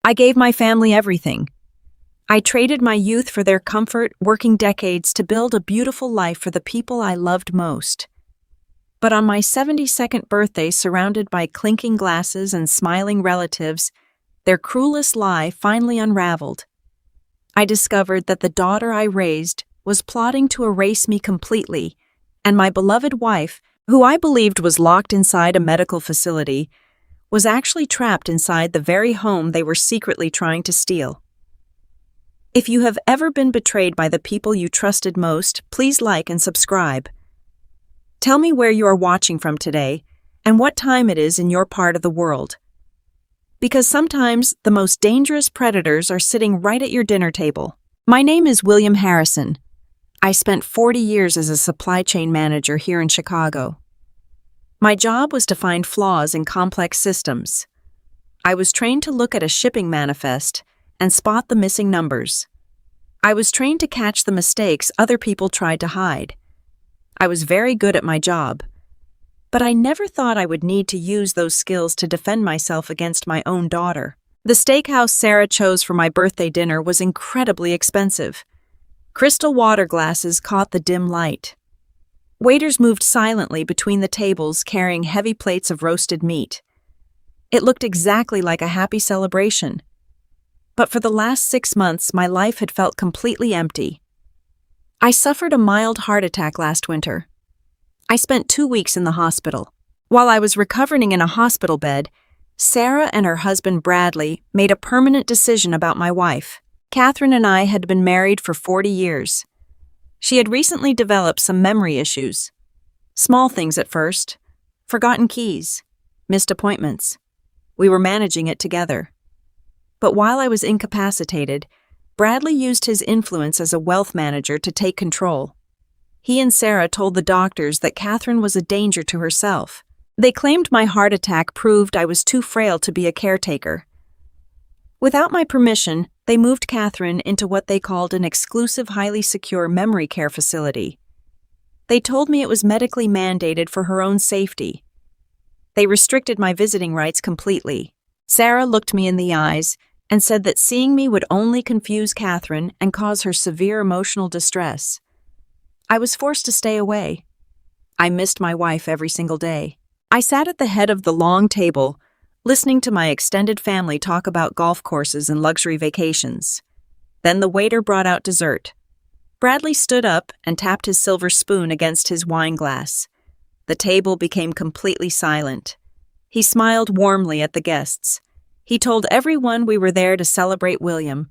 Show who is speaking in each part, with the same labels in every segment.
Speaker 1: I gave my family everything. I traded my youth for their comfort, working decades to build a beautiful life for the people I loved most. But on my 72nd birthday, surrounded by clinking glasses and smiling relatives, their cruelest lie finally unraveled. I discovered that the daughter I raised was plotting to erase me completely, and my beloved wife, who I believed was locked inside a medical facility, was actually trapped inside the very home they were secretly trying to steal. If you have ever been betrayed by the people you trusted most, please like and subscribe. Tell me where you are watching from today and what time it is in your part of the world. Because sometimes the most dangerous predators are sitting right at your dinner table. My name is William Harrison. I spent 40 years as a supply chain manager here in Chicago. My job was to find flaws in complex systems. I was trained to look at a shipping manifest and spot the missing numbers. I was trained to catch the mistakes other people tried to hide. I was very good at my job, but I never thought I would need to use those skills to defend myself against my own daughter. The steakhouse Sarah chose for my birthday dinner was incredibly expensive. Crystal water glasses caught the dim light. Waiters moved silently between the tables carrying heavy plates of roasted meat. It looked exactly like a happy celebration. But for the last 6 months, my life had felt completely empty. I suffered a mild heart attack last winter. I spent 2 weeks in the hospital. While I was recovering in a hospital bed, Sarah and her husband Bradley made a permanent decision about my wife. Catherine and I had been married for 40 years. She had recently developed some memory issues. Small things at first. Forgotten keys. Missed appointments. We were managing it together. But while I was incapacitated, Bradley used his influence as a wealth manager to take control. He and Sarah told the doctors that Catherine was a danger to herself. They claimed my heart attack proved I was too frail to be a caretaker. Without my permission, they moved Catherine into what they called an exclusive, highly secure memory care facility. They told me it was medically mandated for her own safety. They restricted my visiting rights completely. Sarah looked me in the eyes and said that seeing me would only confuse Catherine and cause her severe emotional distress. I was forced to stay away. I missed my wife every single day. I sat at the head of the long table, listening to my extended family talk about golf courses and luxury vacations. Then the waiter brought out dessert. Bradley stood up and tapped his silver spoon against his wine glass. The table became completely silent. He smiled warmly at the guests. He told everyone we were there to celebrate William.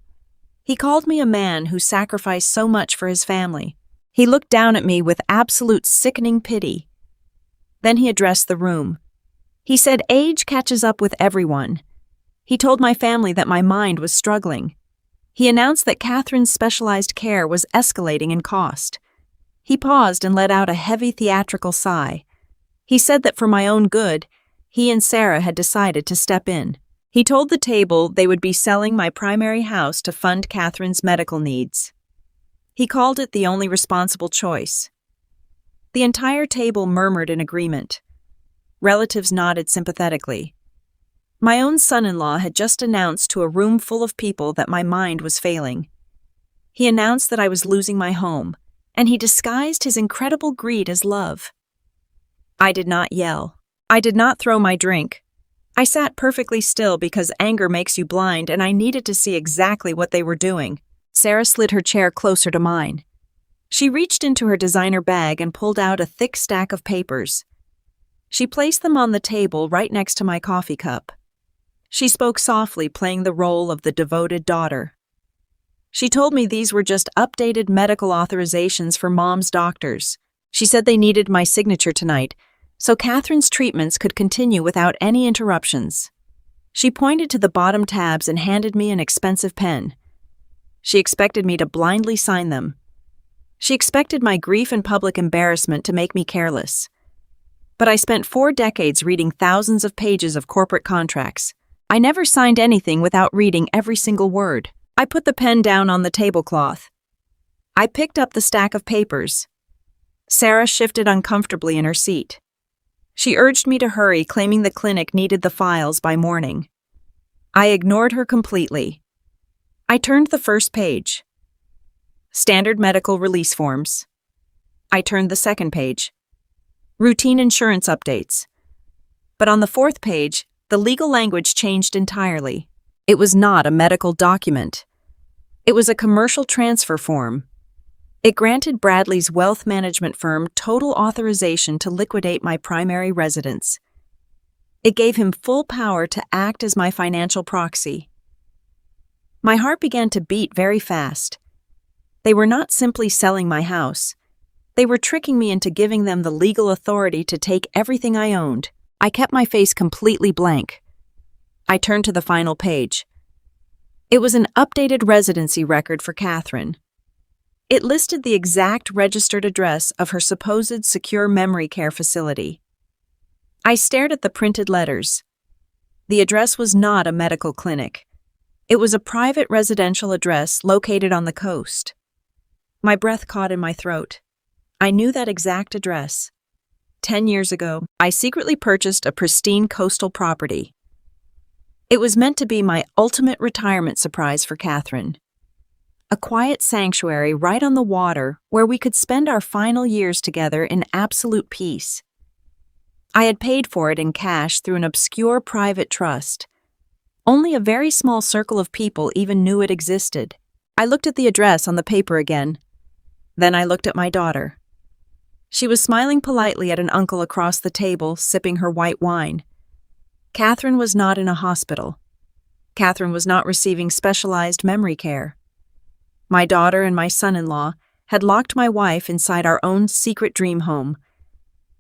Speaker 1: He called me a man who sacrificed so much for his family. He looked down at me with absolute sickening pity. Then he addressed the room. He said age catches up with everyone. He told my family that my mind was struggling. He announced that Catherine's specialized care was escalating in cost. He paused and let out a heavy theatrical sigh. He said that for my own good, he and Sarah had decided to step in. He told the table they would be selling my primary house to fund Catherine's medical needs. He called it the only responsible choice. The entire table murmured in agreement. Relatives nodded sympathetically. My own son-in-law had just announced to a room full of people that my mind was failing. He announced that I was losing my home, and he disguised his incredible greed as love. I did not yell. I did not throw my drink. I sat perfectly still because anger makes you blind, and I needed to see exactly what they were doing. Sarah slid her chair closer to mine. She reached into her designer bag and pulled out a thick stack of papers. She placed them on the table right next to my coffee cup. She spoke softly, playing the role of the devoted daughter. She told me these were just updated medical authorizations for Mom's doctors. She said they needed my signature tonight, so Catherine's treatments could continue without any interruptions. She pointed to the bottom tabs and handed me an expensive pen. She expected me to blindly sign them. She expected my grief and public embarrassment to make me careless. But I spent 4 decades reading thousands of pages of corporate contracts. I never signed anything without reading every single word. I put the pen down on the tablecloth. I picked up the stack of papers. Sarah shifted uncomfortably in her seat. She urged me to hurry, claiming the clinic needed the files by morning. I ignored her completely. I turned the first page. Standard medical release forms. I turned the second page. Routine insurance updates. But on the fourth page, the legal language changed entirely. It was not a medical document. It was a commercial transfer form. It granted Bradley's wealth management firm total authorization to liquidate my primary residence. It gave him full power to act as my financial proxy. My heart began to beat very fast. They were not simply selling my house. They were tricking me into giving them the legal authority to take everything I owned. I kept my face completely blank. I turned to the final page. It was an updated residency record for Catherine. It listed the exact registered address of her supposed secure memory care facility. I stared at the printed letters. The address was not a medical clinic. It was a private residential address located on the coast. My breath caught in my throat. I knew that exact address. 10 years ago, I secretly purchased a pristine coastal property. It was meant to be my ultimate retirement surprise for Catherine. A quiet sanctuary right on the water where we could spend our final years together in absolute peace. I had paid for it in cash through an obscure private trust. Only a very small circle of people even knew it existed. I looked at the address on the paper again. Then I looked at my daughter. She was smiling politely at an uncle across the table, sipping her white wine. Catherine was not in a hospital. Catherine was not receiving specialized memory care. My daughter and my son-in-law had locked my wife inside our own secret dream home.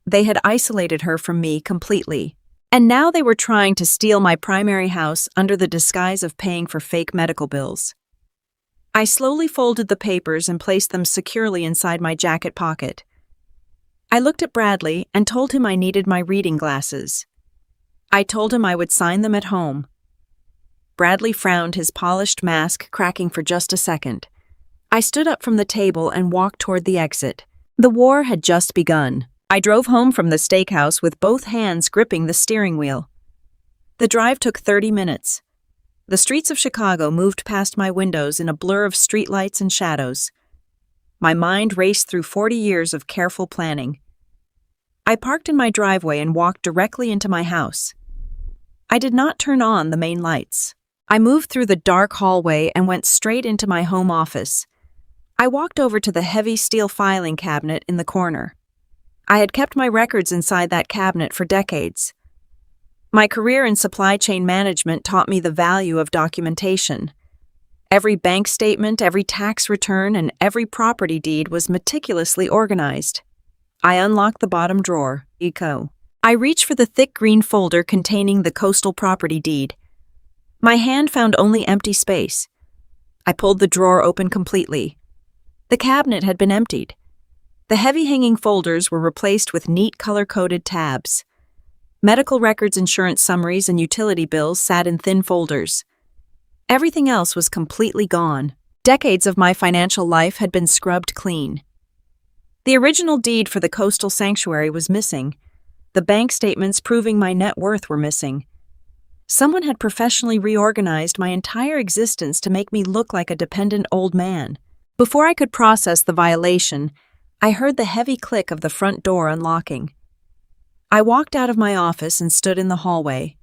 Speaker 1: They had isolated her from me completely. And now they were trying to steal my primary house under the disguise of paying for fake medical bills. I slowly folded the papers and placed them securely inside my jacket pocket. I looked at Bradley and told him I needed my reading glasses. I told him I would sign them at home. Bradley frowned, his polished mask cracking for just a second. I stood up from the table and walked toward the exit. The war had just begun. I drove home from the steakhouse with both hands gripping the steering wheel. The drive took 30 minutes. The streets of Chicago moved past my windows in a blur of streetlights and shadows. My mind raced through 40 years of careful planning. I parked in my driveway and walked directly into my house. I did not turn on the main lights. I moved through the dark hallway and went straight into my home office. I walked over to the heavy steel filing cabinet in the corner. I had kept my records inside that cabinet for decades. My career in supply chain management taught me the value of documentation. Every bank statement, every tax return, and every property deed was meticulously organized. I unlocked the bottom drawer. I reached for the thick green folder containing the coastal property deed. My hand found only empty space. I pulled the drawer open completely. The cabinet had been emptied. The heavy-hanging folders were replaced with neat color-coded tabs. Medical records, insurance summaries, and utility bills sat in thin folders. Everything else was completely gone. Decades of my financial life had been scrubbed clean. The original deed for the coastal sanctuary was missing. The bank statements proving my net worth were missing. Someone had professionally reorganized my entire existence to make me look like a dependent old man. Before I could process the violation, I heard the heavy click of the front door unlocking. I walked out of my office and stood in the hallway.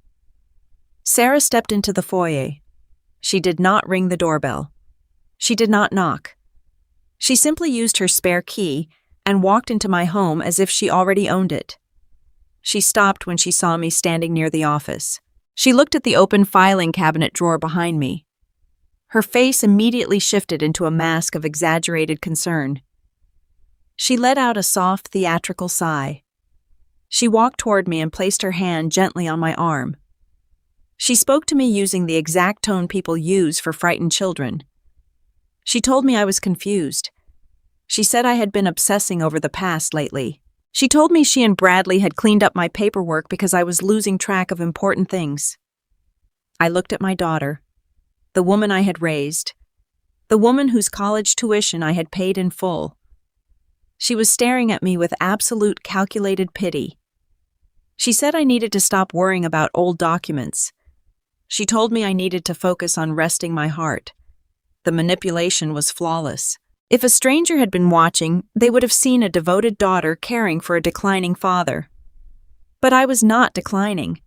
Speaker 1: Sarah stepped into the foyer. She did not ring the doorbell. She did not knock. She simply used her spare key and walked into my home as if she already owned it. She stopped when she saw me standing near the office. She looked at the open filing cabinet drawer behind me. Her face immediately shifted into a mask of exaggerated concern. She let out a soft, theatrical sigh. She walked toward me and placed her hand gently on my arm. She spoke to me using the exact tone people use for frightened children. She told me I was confused. She said I had been obsessing over the past lately. She told me she and Bradley had cleaned up my paperwork because I was losing track of important things. I looked at my daughter, the woman I had raised, the woman whose college tuition I had paid in full. She was staring at me with absolute calculated pity. She said I needed to stop worrying about old documents. She told me I needed to focus on resting my heart. The manipulation was flawless. If a stranger had been watching, they would have seen a devoted daughter caring for a declining father. But I was not declining.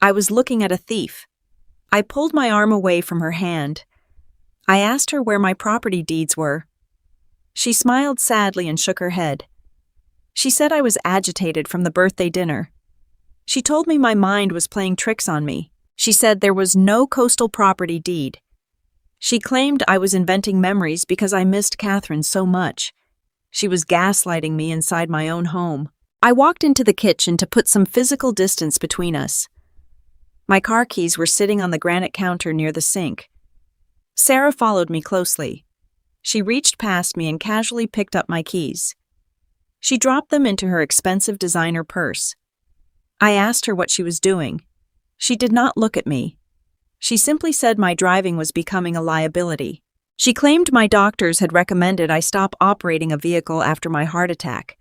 Speaker 1: I was looking at a thief. I pulled my arm away from her hand. I asked her where my property deeds were. She smiled sadly and shook her head. She said I was agitated from the birthday dinner. She told me my mind was playing tricks on me. She said there was no coastal property deed. She claimed I was inventing memories because I missed Catherine so much. She was gaslighting me inside my own home. I walked into the kitchen to put some physical distance between us. My car keys were sitting on the granite counter near the sink. Sarah followed me closely. She reached past me and casually picked up my keys. She dropped them into her expensive designer purse. I asked her what she was doing. She did not look at me. She simply said my driving was becoming a liability. She claimed my doctors had recommended I stop operating a vehicle after my heart attack.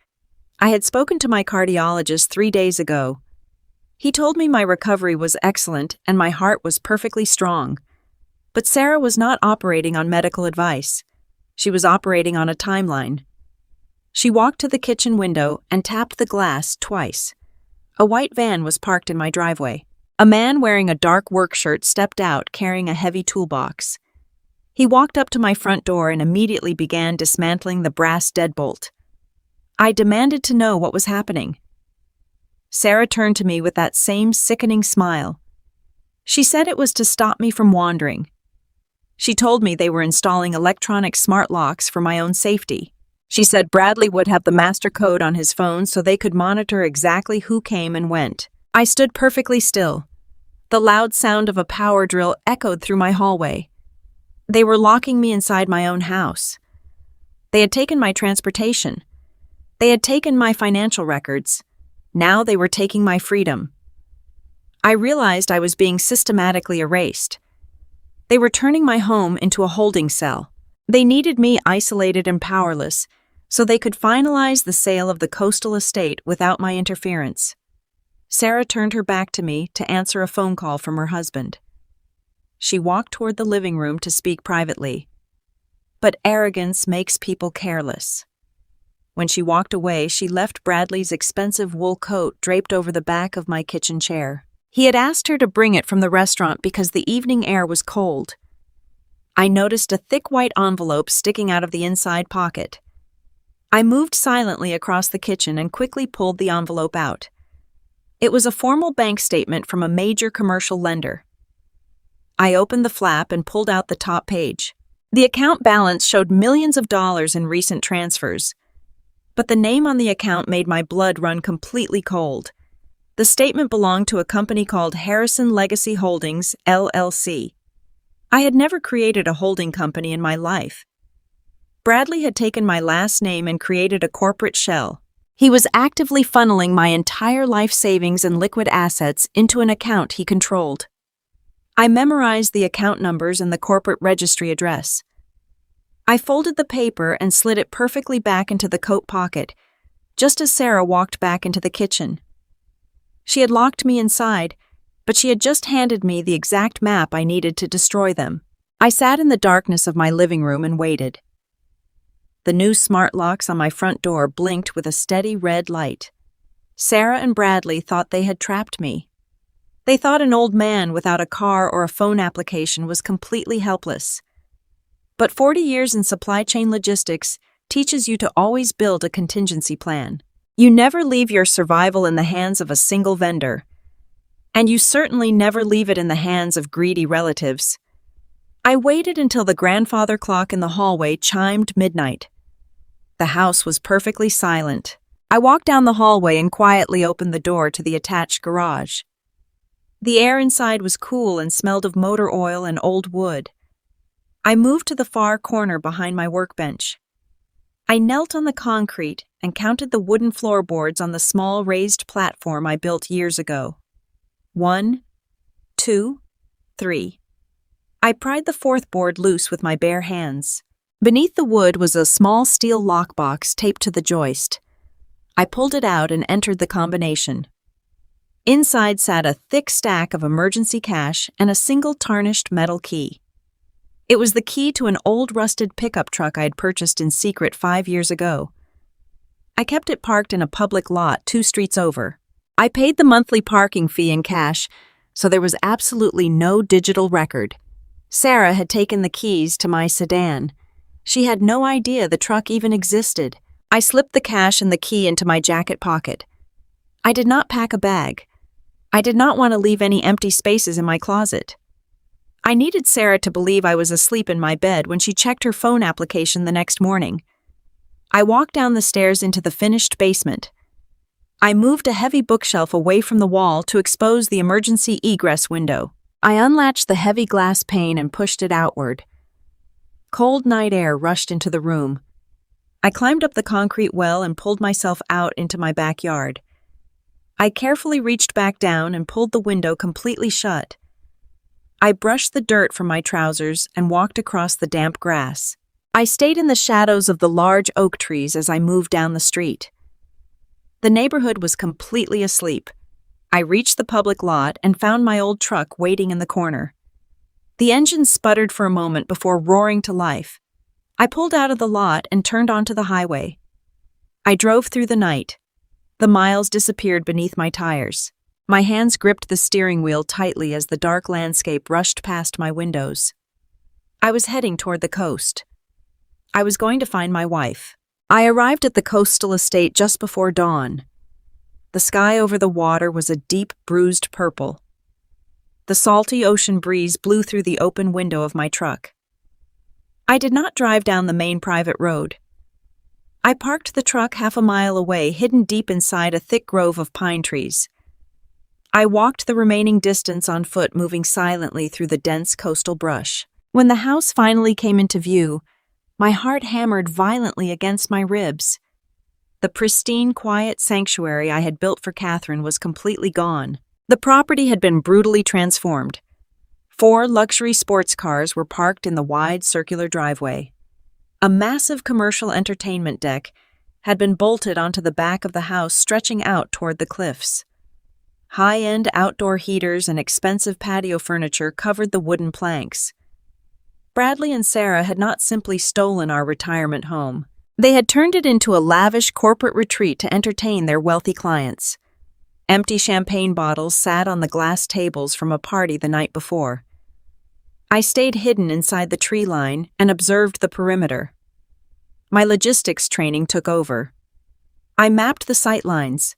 Speaker 1: I had spoken to my cardiologist 3 days ago. He told me my recovery was excellent and my heart was perfectly strong. But Sarah was not operating on medical advice. She was operating on a timeline. She walked to the kitchen window and tapped the glass twice. A white van was parked in my driveway. A man wearing a dark work shirt stepped out carrying a heavy toolbox. He walked up to my front door and immediately began dismantling the brass deadbolt. I demanded to know what was happening. Sarah turned to me with that same sickening smile. She said it was to stop me from wandering. She told me they were installing electronic smart locks for my own safety. She said Bradley would have the master code on his phone so they could monitor exactly who came and went. I stood perfectly still. The loud sound of a power drill echoed through my hallway. They were locking me inside my own house. They had taken my transportation. They had taken my financial records. Now they were taking my freedom. I realized I was being systematically erased. They were turning my home into a holding cell. They needed me isolated and powerless so they could finalize the sale of the coastal estate without my interference. Sarah turned her back to me to answer a phone call from her husband. She walked toward the living room to speak privately. But arrogance makes people careless. When she walked away, she left Bradley's expensive wool coat draped over the back of my kitchen chair. He had asked her to bring it from the restaurant because the evening air was cold. I noticed a thick white envelope sticking out of the inside pocket. I moved silently across the kitchen and quickly pulled the envelope out. It was a formal bank statement from a major commercial lender. I opened the flap and pulled out the top page. The account balance showed millions of dollars in recent transfers. But the name on the account made my blood run completely cold. The statement belonged to a company called Harrison Legacy Holdings, LLC. I had never created a holding company in my life. Bradley had taken my last name and created a corporate shell. He was actively funneling my entire life savings and liquid assets into an account he controlled. I memorized the account numbers and the corporate registry address. I folded the paper and slid it perfectly back into the coat pocket, just as Sarah walked back into the kitchen. She had locked me inside, but she had just handed me the exact map I needed to destroy them. I sat in the darkness of my living room and waited. The new smart locks on my front door blinked with a steady red light. Sarah and Bradley thought they had trapped me. They thought an old man without a car or a phone application was completely helpless. But 40 years in supply chain logistics teaches you to always build a contingency plan. You never leave your survival in the hands of a single vendor. And you certainly never leave it in the hands of greedy relatives. I waited until the grandfather clock in the hallway chimed midnight. The house was perfectly silent. I walked down the hallway and quietly opened the door to the attached garage. The air inside was cool and smelled of motor oil and old wood. I moved to the far corner behind my workbench. I knelt on the concrete and counted the wooden floorboards on the small raised platform I built years ago. 1, 2, 3. I pried the fourth board loose with my bare hands. Beneath the wood was a small steel lockbox taped to the joist. I pulled it out and entered the combination. Inside sat a thick stack of emergency cash and a single tarnished metal key. It was the key to an old rusted pickup truck I had purchased in secret 5 years ago. I kept it parked in a public lot 2 streets over. I paid the monthly parking fee in cash, so there was absolutely no digital record. Sarah had taken the keys to my sedan. She had no idea the truck even existed. I slipped the cash and the key into my jacket pocket. I did not pack a bag. I did not want to leave any empty spaces in my closet. I needed Sarah to believe I was asleep in my bed when she checked her phone application the next morning. I walked down the stairs into the finished basement. I moved a heavy bookshelf away from the wall to expose the emergency egress window. I unlatched the heavy glass pane and pushed it outward. Cold night air rushed into the room. I climbed up the concrete well and pulled myself out into my backyard. I carefully reached back down and pulled the window completely shut. I brushed the dirt from my trousers and walked across the damp grass. I stayed in the shadows of the large oak trees as I moved down the street. The neighborhood was completely asleep. I reached the public lot and found my old truck waiting in the corner. The engine sputtered for a moment before roaring to life. I pulled out of the lot and turned onto the highway. I drove through the night. The miles disappeared beneath my tires. My hands gripped the steering wheel tightly as the dark landscape rushed past my windows. I was heading toward the coast. I was going to find my wife. I arrived at the coastal estate just before dawn. The sky over the water was a deep, bruised purple. The salty ocean breeze blew through the open window of my truck. I did not drive down the main private road. I parked the truck half a mile away, hidden deep inside a thick grove of pine trees. I walked the remaining distance on foot, moving silently through the dense coastal brush. When the house finally came into view, my heart hammered violently against my ribs. The pristine, quiet sanctuary I had built for Catherine was completely gone. The property had been brutally transformed. 4 luxury sports cars were parked in the wide circular driveway. A massive commercial entertainment deck had been bolted onto the back of the house, stretching out toward the cliffs. High-end outdoor heaters and expensive patio furniture covered the wooden planks. Bradley and Sarah had not simply stolen our retirement home. They had turned it into a lavish corporate retreat to entertain their wealthy clients. Empty champagne bottles sat on the glass tables from a party the night before. I stayed hidden inside the tree line and observed the perimeter. My logistics training took over. I mapped the sight lines.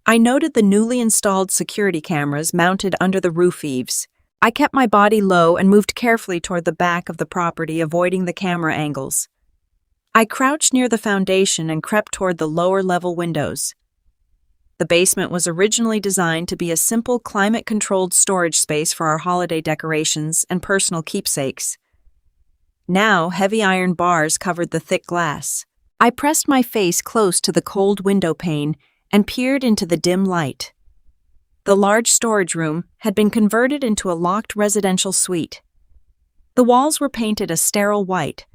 Speaker 1: I noted the newly installed security cameras mounted under the roof eaves. I kept my body low and moved carefully toward the back of the property, avoiding the camera angles. I crouched near the foundation and crept toward the lower-level windows. The basement was originally designed to be a simple, climate-controlled storage space for our holiday decorations and personal keepsakes. Now, heavy iron bars covered the thick glass. I pressed my face close to the cold window pane and peered into the dim light. The large storage room had been converted into a locked residential suite. The walls were painted a sterile white.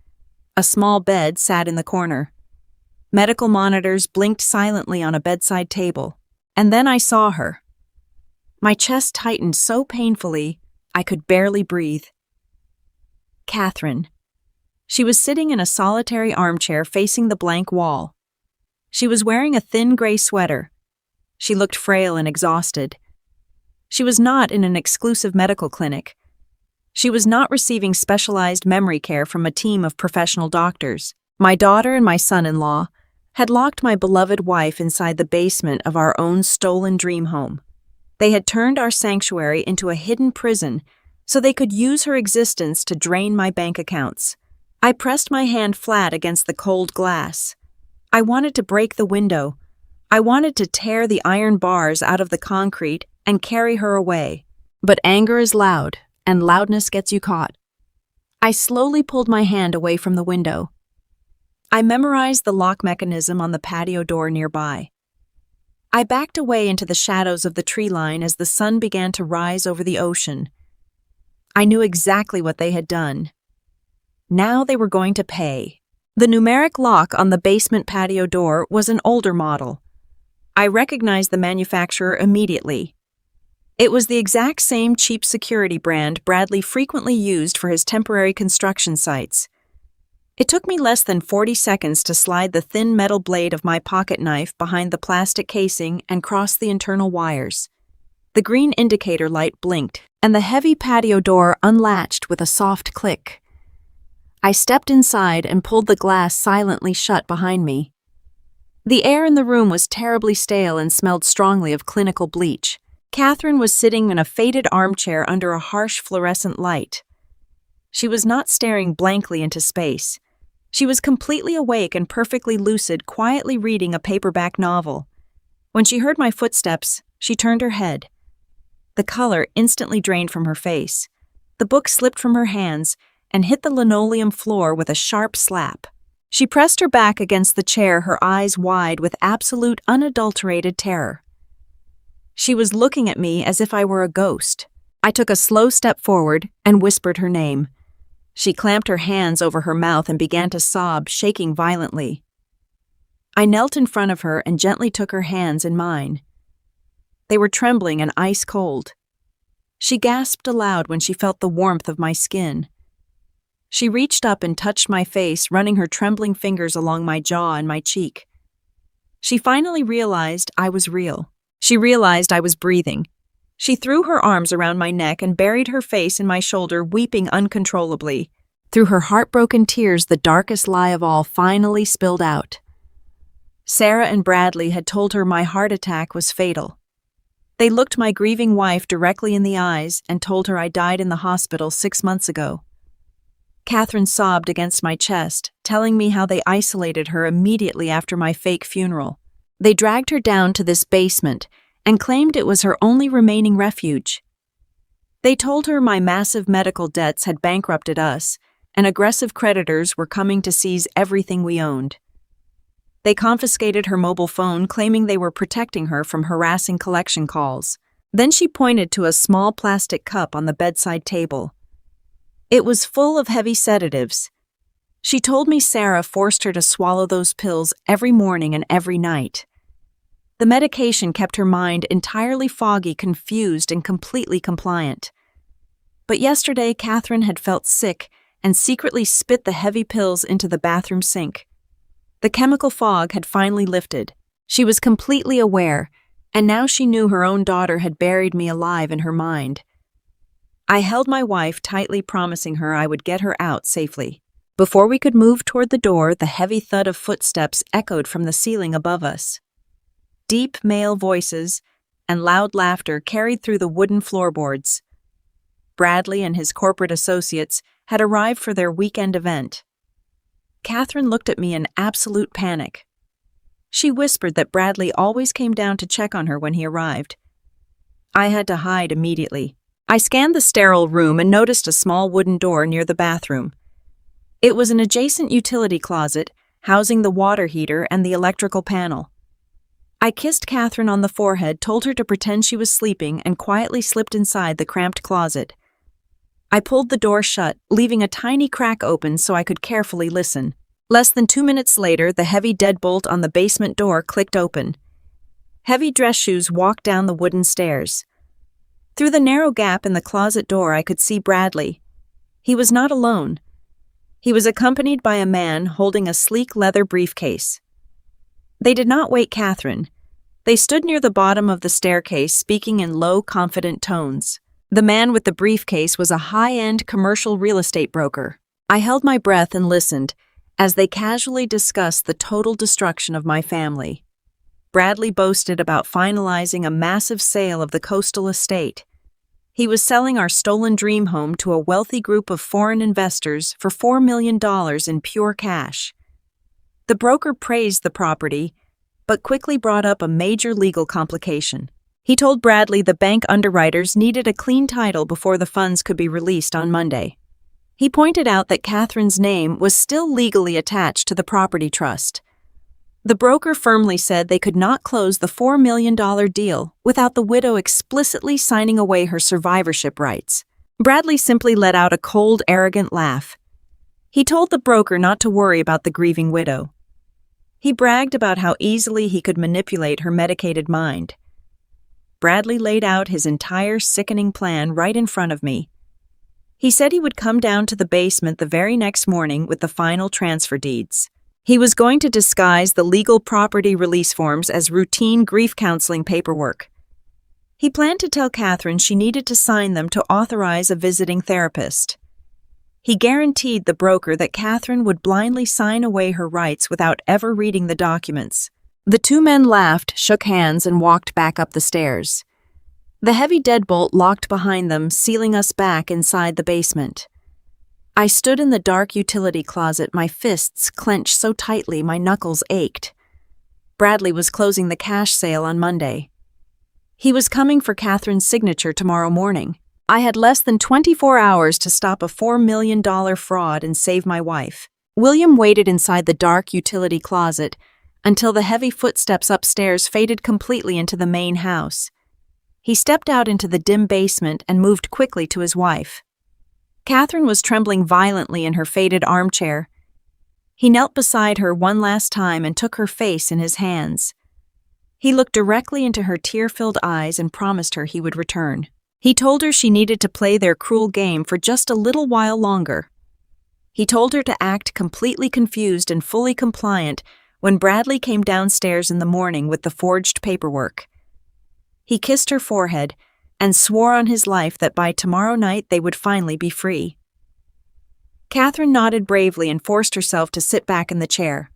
Speaker 1: A small bed sat in the corner. Medical monitors blinked silently on a bedside table. And then I saw her. My chest tightened so painfully, I could barely breathe. Catherine. She was sitting in a solitary armchair facing the blank wall. She was wearing a thin gray sweater. She looked frail and exhausted. She was not in an exclusive medical clinic. She was not receiving specialized memory care from a team of professional doctors. My daughter and my son-in-law had locked my beloved wife inside the basement of our own stolen dream home. They had turned our sanctuary into a hidden prison so they could use her existence to drain my bank accounts. I pressed my hand flat against the cold glass. I wanted to break the window. I wanted to tear the iron bars out of the concrete and carry her away. But anger is loud, and loudness gets you caught. I slowly pulled my hand away from the window. I memorized the lock mechanism on the patio door nearby. I backed away into the shadows of the tree line as the sun began to rise over the ocean. I knew exactly what they had done. Now they were going to pay. The numeric lock on the basement patio door was an older model. I recognized the manufacturer immediately. It was the exact same cheap security brand Bradley frequently used for his temporary construction sites. It took me less than 40 seconds to slide the thin metal blade of my pocket knife behind the plastic casing and cross the internal wires. The green indicator light blinked, and the heavy patio door unlatched with a soft click. I stepped inside and pulled the glass silently shut behind me. The air in the room was terribly stale and smelled strongly of clinical bleach. Catherine was sitting in a faded armchair under a harsh fluorescent light. She was not staring blankly into space. She was completely awake and perfectly lucid, quietly reading a paperback novel. When she heard my footsteps, she turned her head. The color instantly drained from her face. The book slipped from her hands and hit the linoleum floor with a sharp slap. She pressed her back against the chair, her eyes wide with absolute unadulterated terror. She was looking at me as if I were a ghost. I took a slow step forward and whispered her name. She clamped her hands over her mouth and began to sob, shaking violently. I knelt in front of her and gently took her hands in mine. They were trembling and ice cold. She gasped aloud when she felt the warmth of my skin. She reached up and touched my face, running her trembling fingers along my jaw and my cheek. She finally realized I was real. She realized I was breathing. She threw her arms around my neck and buried her face in my shoulder, weeping uncontrollably. Through her heartbroken tears, the darkest lie of all finally spilled out. Sarah and Bradley had told her my heart attack was fatal. They looked my grieving wife directly in the eyes and told her I died in the hospital 6 months ago. Catherine sobbed against my chest, telling me how they isolated her immediately after my fake funeral. They dragged her down to this basement and claimed it was her only remaining refuge. They told her my massive medical debts had bankrupted us, and aggressive creditors were coming to seize everything we owned. They confiscated her mobile phone, claiming they were protecting her from harassing collection calls. Then she pointed to a small plastic cup on the bedside table. It was full of heavy sedatives. She told me Sarah forced her to swallow those pills every morning and every night. The medication kept her mind entirely foggy, confused, and completely compliant. But yesterday, Catherine had felt sick and secretly spit the heavy pills into the bathroom sink. The chemical fog had finally lifted. She was completely aware, and now she knew her own daughter had buried me alive in her mind. I held my wife tightly, promising her I would get her out safely. Before we could move toward the door, the heavy thud of footsteps echoed from the ceiling above us. Deep male voices and loud laughter carried through the wooden floorboards. Bradley and his corporate associates had arrived for their weekend event. Catherine looked at me in absolute panic. She whispered that Bradley always came down to check on her when he arrived. I had to hide immediately. I scanned the sterile room and noticed a small wooden door near the bathroom. It was an adjacent utility closet, housing the water heater and the electrical panel. I kissed Catherine on the forehead, told her to pretend she was sleeping, and quietly slipped inside the cramped closet. I pulled the door shut, leaving a tiny crack open so I could carefully listen. Less than 2 minutes later, the heavy deadbolt on the basement door clicked open. Heavy dress shoes walked down the wooden stairs. Through the narrow gap in the closet door, I could see Bradley. He was not alone. He was accompanied by a man holding a sleek leather briefcase. They did not wake Catherine. They stood near the bottom of the staircase, speaking in low, confident tones. The man with the briefcase was a high-end commercial real estate broker. I held my breath and listened as they casually discussed the total destruction of my family. Bradley boasted about finalizing a massive sale of the coastal estate. He was selling our stolen dream home to a wealthy group of foreign investors for $4 million in pure cash. The broker praised the property, but quickly brought up a major legal complication. He told Bradley the bank underwriters needed a clean title before the funds could be released on Monday. He pointed out that Catherine's name was still legally attached to the property trust. The broker firmly said they could not close the $4 million deal without the widow explicitly signing away her survivorship rights. Bradley simply let out a cold, arrogant laugh. He told the broker not to worry about the grieving widow. He bragged about how easily he could manipulate her medicated mind. Bradley laid out his entire sickening plan right in front of me. He said he would come down to the basement the very next morning with the final transfer deeds. He was going to disguise the legal property release forms as routine grief counseling paperwork. He planned to tell Catherine she needed to sign them to authorize a visiting therapist. He guaranteed the broker that Catherine would blindly sign away her rights without ever reading the documents. The two men laughed, shook hands, and walked back up the stairs. The heavy deadbolt locked behind them, sealing us back inside the basement. I stood in the dark utility closet, my fists clenched so tightly my knuckles ached. Bradley was closing the cash sale on Monday. He was coming for Catherine's signature tomorrow morning. I had less than 24 hours to stop a $4 million fraud and save my wife. William waited inside the dark utility closet until the heavy footsteps upstairs faded completely into the main house. He stepped out into the dim basement and moved quickly to his wife. Catherine was trembling violently in her faded armchair. He knelt beside her one last time and took her face in his hands. He looked directly into her tear-filled eyes and promised her he would return. He told her she needed to play their cruel game for just a little while longer. He told her to act completely confused and fully compliant when Bradley came downstairs in the morning with the forged paperwork. He kissed her forehead and swore on his life that by tomorrow night they would finally be free. Catherine nodded bravely and forced herself to sit back in the chair.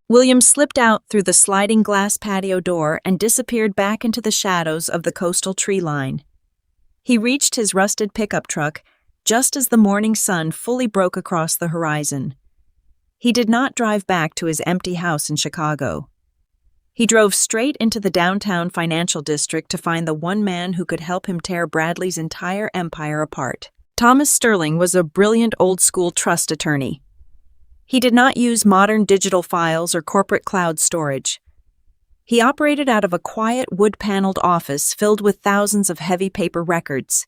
Speaker 1: William slipped out through the sliding glass patio door and disappeared back into the shadows of the coastal tree line. He reached his rusted pickup truck just as the morning sun fully broke across the horizon. He did not drive back to his empty house in Chicago. He drove straight into the downtown financial district to find the one man who could help him tear Bradley's entire empire apart. Thomas Sterling was a brilliant old-school trust attorney. He did not use modern digital files or corporate cloud storage. He operated out of a quiet wood-paneled office filled with thousands of heavy paper records.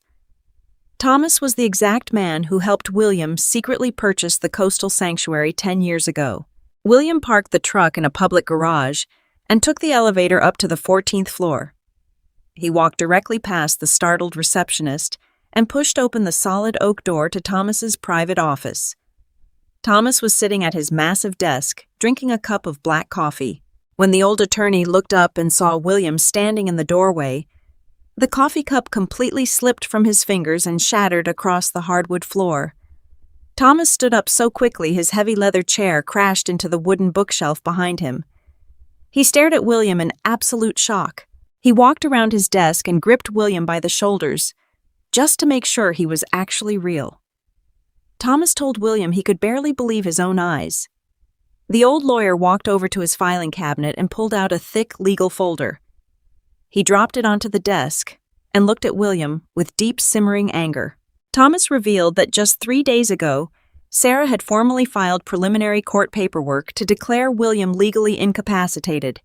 Speaker 1: Thomas was the exact man who helped William secretly purchase the coastal sanctuary 10 years ago. William parked the truck in a public garage and took the elevator up to the 14th floor. He walked directly past the startled receptionist and pushed open the solid oak door to Thomas's private office. Thomas was sitting at his massive desk, drinking a cup of black coffee. When the old attorney looked up and saw William standing in the doorway, the coffee cup completely slipped from his fingers and shattered across the hardwood floor. Thomas stood up so quickly his heavy leather chair crashed into the wooden bookshelf behind him. He stared at William in absolute shock. He walked around his desk and gripped William by the shoulders, just to make sure he was actually real. Thomas told William he could barely believe his own eyes. The old lawyer walked over to his filing cabinet and pulled out a thick legal folder. He dropped it onto the desk and looked at William with deep simmering anger. Thomas revealed that just 3 days ago, Sarah had formally filed preliminary court paperwork to declare William legally incapacitated.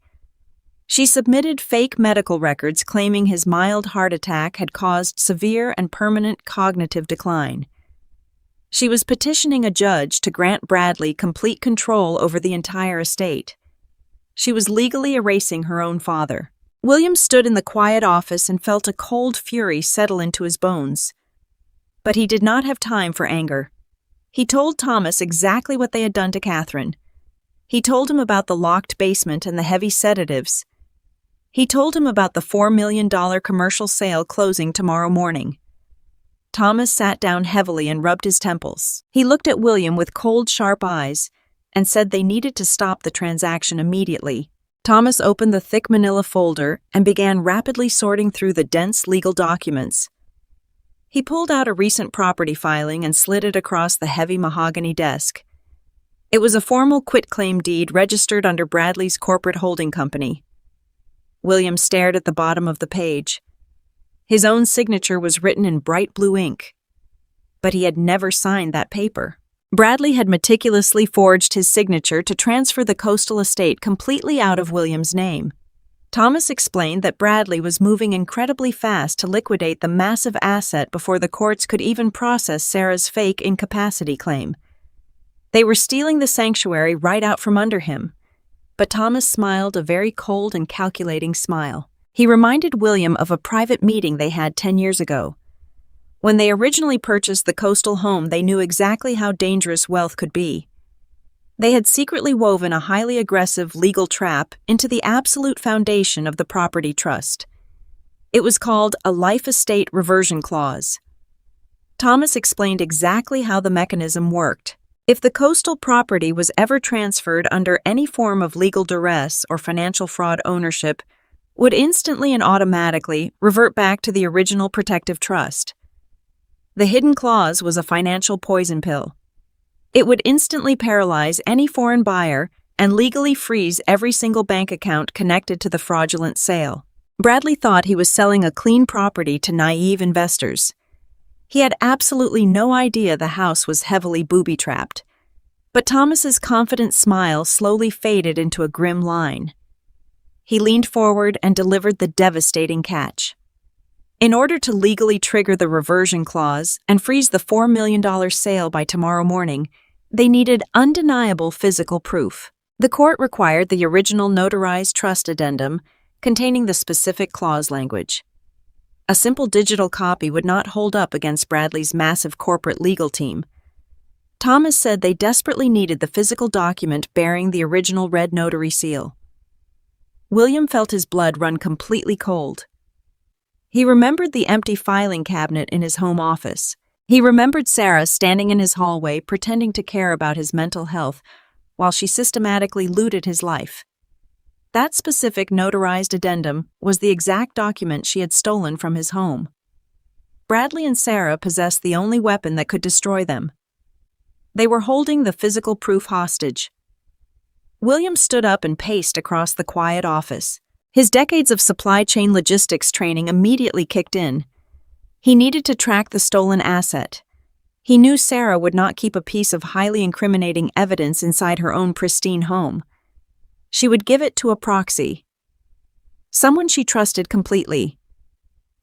Speaker 1: She submitted fake medical records claiming his mild heart attack had caused severe and permanent cognitive decline. She was petitioning a judge to grant Bradley complete control over the entire estate. She was legally erasing her own father. William stood in the quiet office and felt a cold fury settle into his bones. But he did not have time for anger. He told Thomas exactly what they had done to Catherine. He told him about the locked basement and the heavy sedatives. He told him about the $4 million commercial sale closing tomorrow morning. Thomas sat down heavily and rubbed his temples. He looked at William with cold, sharp eyes and said they needed to stop the transaction immediately. Thomas opened the thick manila folder and began rapidly sorting through the dense legal documents. He pulled out a recent property filing and slid it across the heavy mahogany desk. It was a formal quitclaim deed registered under Bradley's corporate holding company. William stared at the bottom of the page. His own signature was written in bright blue ink, but he had never signed that paper. Bradley had meticulously forged his signature to transfer the coastal estate completely out of William's name. Thomas explained that Bradley was moving incredibly fast to liquidate the massive asset before the courts could even process Sarah's fake incapacity claim. They were stealing the sanctuary right out from under him, but Thomas smiled a very cold and calculating smile. He reminded William of a private meeting they had 10 years ago. When they originally purchased the coastal home, they knew exactly how dangerous wealth could be. They had secretly woven a highly aggressive legal trap into the absolute foundation of the property trust. It was called a life estate reversion clause. Thomas explained exactly how the mechanism worked. If the coastal property was ever transferred under any form of legal duress or financial fraud, ownership would instantly and automatically revert back to the original protective trust. The hidden clause was a financial poison pill. It would instantly paralyze any foreign buyer and legally freeze every single bank account connected to the fraudulent sale. Bradley thought he was selling a clean property to naive investors. He had absolutely no idea the house was heavily booby-trapped. But Thomas's confident smile slowly faded into a grim line. He leaned forward and delivered the devastating catch. In order to legally trigger the reversion clause and freeze the $4 million sale by tomorrow morning, they needed undeniable physical proof. The court required the original notarized trust addendum containing the specific clause language. A simple digital copy would not hold up against Bradley's massive corporate legal team. Thomas said they desperately needed the physical document bearing the original red notary seal. William felt his blood run completely cold. He remembered the empty filing cabinet in his home office. He remembered Sarah standing in his hallway pretending to care about his mental health while she systematically looted his life. That specific notarized addendum was the exact document she had stolen from his home. Bradley and Sarah possessed the only weapon that could destroy them. They were holding the physical proof hostage. William stood up and paced across the quiet office. His decades of supply chain logistics training immediately kicked in. He needed to track the stolen asset. He knew Sarah would not keep a piece of highly incriminating evidence inside her own pristine home. She would give it to a proxy. Someone she trusted completely.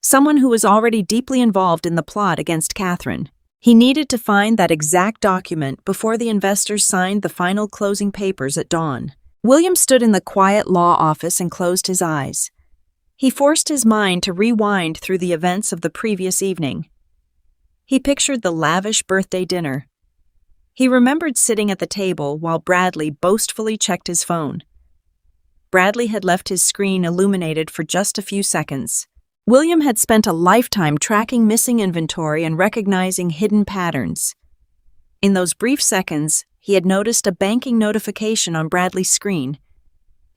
Speaker 1: Someone who was already deeply involved in the plot against Catherine. He needed to find that exact document before the investors signed the final closing papers at dawn. William stood in the quiet law office and closed his eyes. He forced his mind to rewind through the events of the previous evening. He pictured the lavish birthday dinner. He remembered sitting at the table while Bradley boastfully checked his phone. Bradley had left his screen illuminated for just a few seconds. William had spent a lifetime tracking missing inventory and recognizing hidden patterns. In those brief seconds, he had noticed a banking notification on Bradley's screen.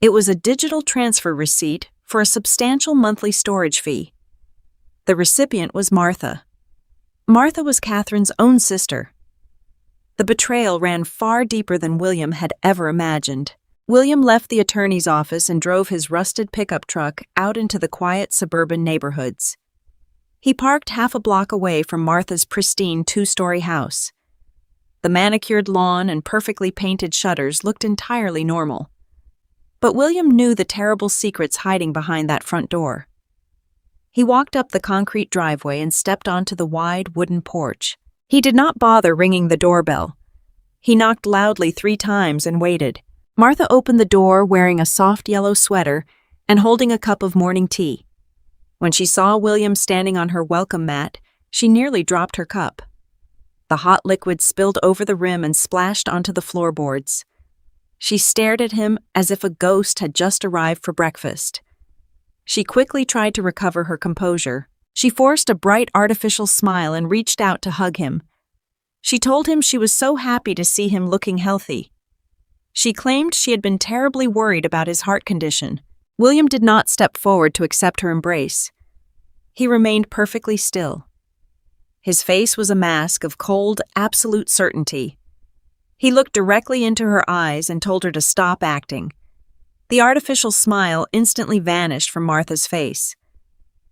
Speaker 1: It was a digital transfer receipt for a substantial monthly storage fee. The recipient was Martha. Martha was Catherine's own sister. The betrayal ran far deeper than William had ever imagined. William left the attorney's office and drove his rusted pickup truck out into the quiet suburban neighborhoods. He parked half a block away from Martha's pristine two-story house. The manicured lawn and perfectly painted shutters looked entirely normal. But William knew the terrible secrets hiding behind that front door. He walked up the concrete driveway and stepped onto the wide wooden porch. He did not bother ringing the doorbell. He knocked loudly 3 times and waited. Martha opened the door wearing a soft yellow sweater and holding a cup of morning tea. When she saw William standing on her welcome mat, she nearly dropped her cup. The hot liquid spilled over the rim and splashed onto the floorboards. She stared at him as if a ghost had just arrived for breakfast. She quickly tried to recover her composure. She forced a bright artificial smile and reached out to hug him. She told him she was so happy to see him looking healthy. She claimed she had been terribly worried about his heart condition. William did not step forward to accept her embrace. He remained perfectly still. His face was a mask of cold, absolute certainty. He looked directly into her eyes and told her to stop acting. The artificial smile instantly vanished from Martha's face.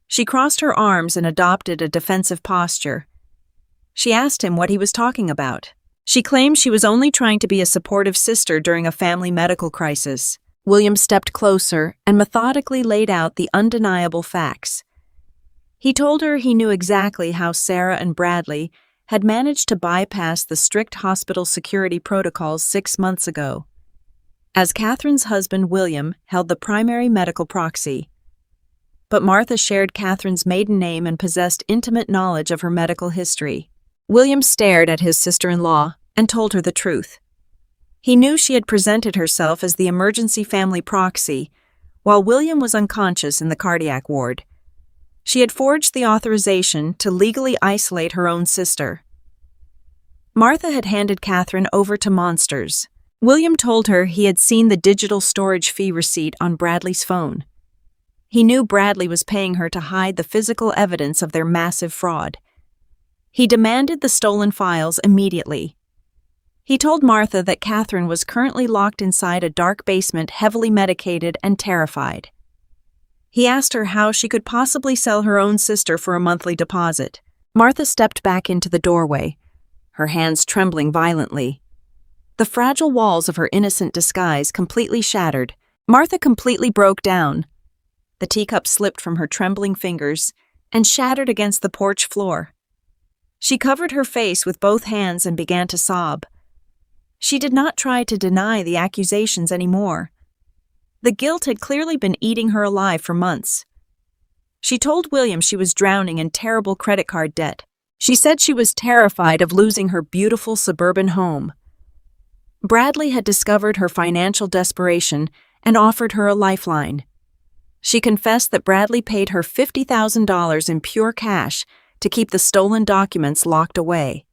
Speaker 1: She crossed her arms and adopted a defensive posture. She asked him what he was talking about. She claimed she was only trying to be a supportive sister during a family medical crisis. William stepped closer and methodically laid out the undeniable facts. He told her he knew exactly how Sarah and Bradley had managed to bypass the strict hospital security protocols 6 months ago. As Catherine's husband, William, held the primary medical proxy. but Martha shared Catherine's maiden name and possessed intimate knowledge of her medical history. William stared at his sister-in-law and told her the truth. He knew she had presented herself as the emergency family proxy, while William was unconscious in the cardiac ward. She had forged the authorization to legally isolate her own sister. Martha had handed Catherine over to monsters. William told her he had seen the digital storage fee receipt on Bradley's phone. He knew Bradley was paying her to hide the physical evidence of their massive fraud. He demanded the stolen files immediately. He told Martha that Catherine was currently locked inside a dark basement, heavily medicated and terrified. He asked her how she could possibly sell her own sister for a monthly deposit. Martha stepped back into the doorway, her hands trembling violently. The fragile walls of her innocent disguise completely shattered. Martha completely broke down. The teacup slipped from her trembling fingers and shattered against the porch floor. She covered her face with both hands and began to sob. She did not try to deny the accusations anymore. The guilt had clearly been eating her alive for months. She told William she was drowning in terrible credit card debt. She said she was terrified of losing her beautiful suburban home. Bradley had discovered her financial desperation and offered her a lifeline. She confessed that Bradley paid her $50,000 in pure cash to keep the stolen documents locked away.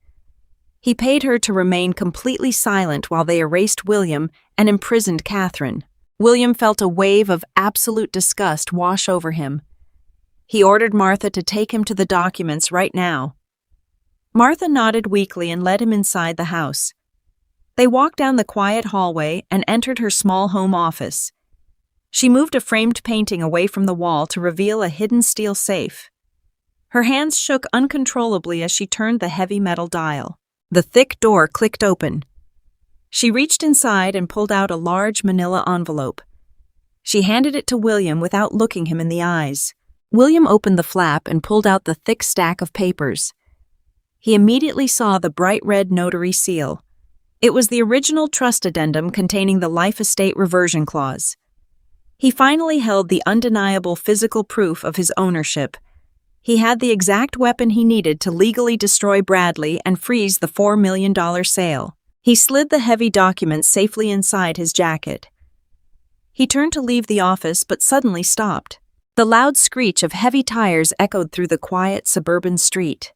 Speaker 1: He paid her to remain completely silent while they erased William and imprisoned Catherine. William felt a wave of absolute disgust wash over him. He ordered Martha to take him to the documents right now. Martha nodded weakly and led him inside the house. They walked down the quiet hallway and entered her small home office. She moved a framed painting away from the wall to reveal a hidden steel safe. Her hands shook uncontrollably as she turned the heavy metal dial. The thick door clicked open. She reached inside and pulled out a large manila envelope. She handed it to William without looking him in the eyes. William opened the flap and pulled out the thick stack of papers. He immediately saw the bright red notary seal. It was the original trust addendum containing the life estate reversion clause. He finally held the undeniable physical proof of his ownership. He had the exact weapon he needed to legally destroy Bradley and freeze the $4 million sale. He slid the heavy document safely inside his jacket. He turned to leave the office but suddenly stopped. The loud screech of heavy tires echoed through the quiet suburban street.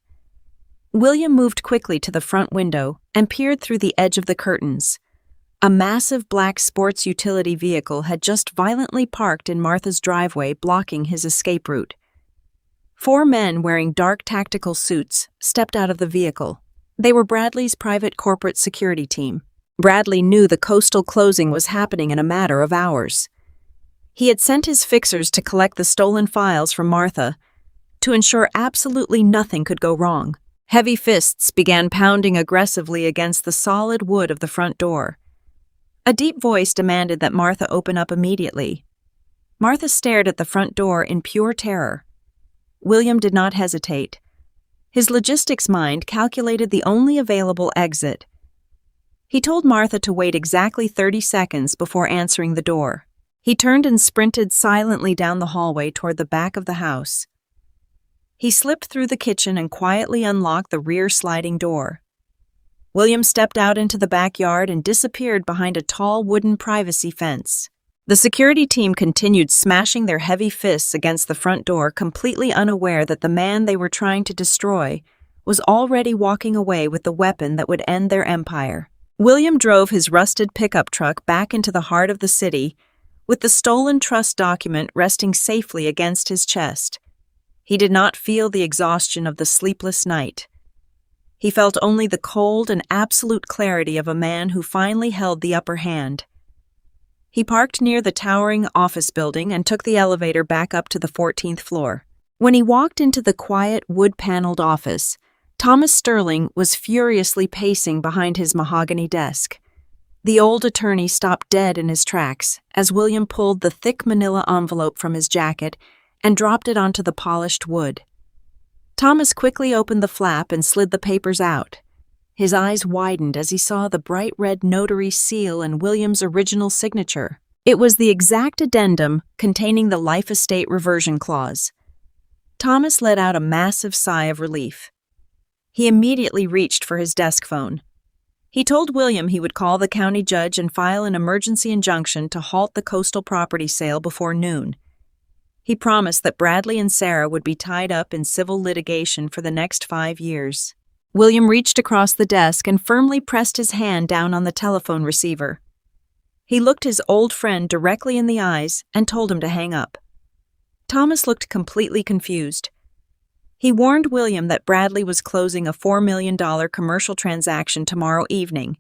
Speaker 1: William moved quickly to the front window and peered through the edge of the curtains. A massive black sports utility vehicle had just violently parked in Martha's driveway, blocking his escape route. 4 men wearing dark tactical suits stepped out of the vehicle. They were Bradley's private corporate security team. Bradley knew the coastal closing was happening in a matter of hours. He had sent his fixers to collect the stolen files from Martha to ensure absolutely nothing could go wrong. Heavy fists began pounding aggressively against the solid wood of the front door. A deep voice demanded that Martha open up immediately. Martha stared at the front door in pure terror. William did not hesitate. His logistics mind calculated the only available exit. He told Martha to wait exactly 30 seconds before answering the door. He turned and sprinted silently down the hallway toward the back of the house. He slipped through the kitchen and quietly unlocked the rear sliding door. William stepped out into the backyard and disappeared behind a tall wooden privacy fence. The security team continued smashing their heavy fists against the front door, completely unaware that the man they were trying to destroy was already walking away with the weapon that would end their empire. William drove his rusted pickup truck back into the heart of the city, with the stolen trust document resting safely against his chest. He did not feel the exhaustion of the sleepless night. He felt only the cold and absolute clarity of a man who finally held the upper hand. He parked near the towering office building and took the elevator back up to the 14th floor. When he walked into the quiet, wood-paneled office, Thomas Sterling was furiously pacing behind his mahogany desk. The old attorney stopped dead in his tracks as William pulled the thick manila envelope from his jacket and dropped it onto the polished wood. Thomas quickly opened the flap and slid the papers out. His eyes widened as he saw the bright red notary seal and William's original signature. It was the exact addendum containing the life estate reversion clause. Thomas let out a massive sigh of relief. He immediately reached for his desk phone. He told William he would call the county judge and file an emergency injunction to halt the coastal property sale before noon. He promised that Bradley and Sarah would be tied up in civil litigation for the next 5 years. William reached across the desk and firmly pressed his hand down on the telephone receiver. He looked his old friend directly in the eyes and told him to hang up. Thomas looked completely confused. He warned William that Bradley was closing a $4 million commercial transaction tomorrow evening.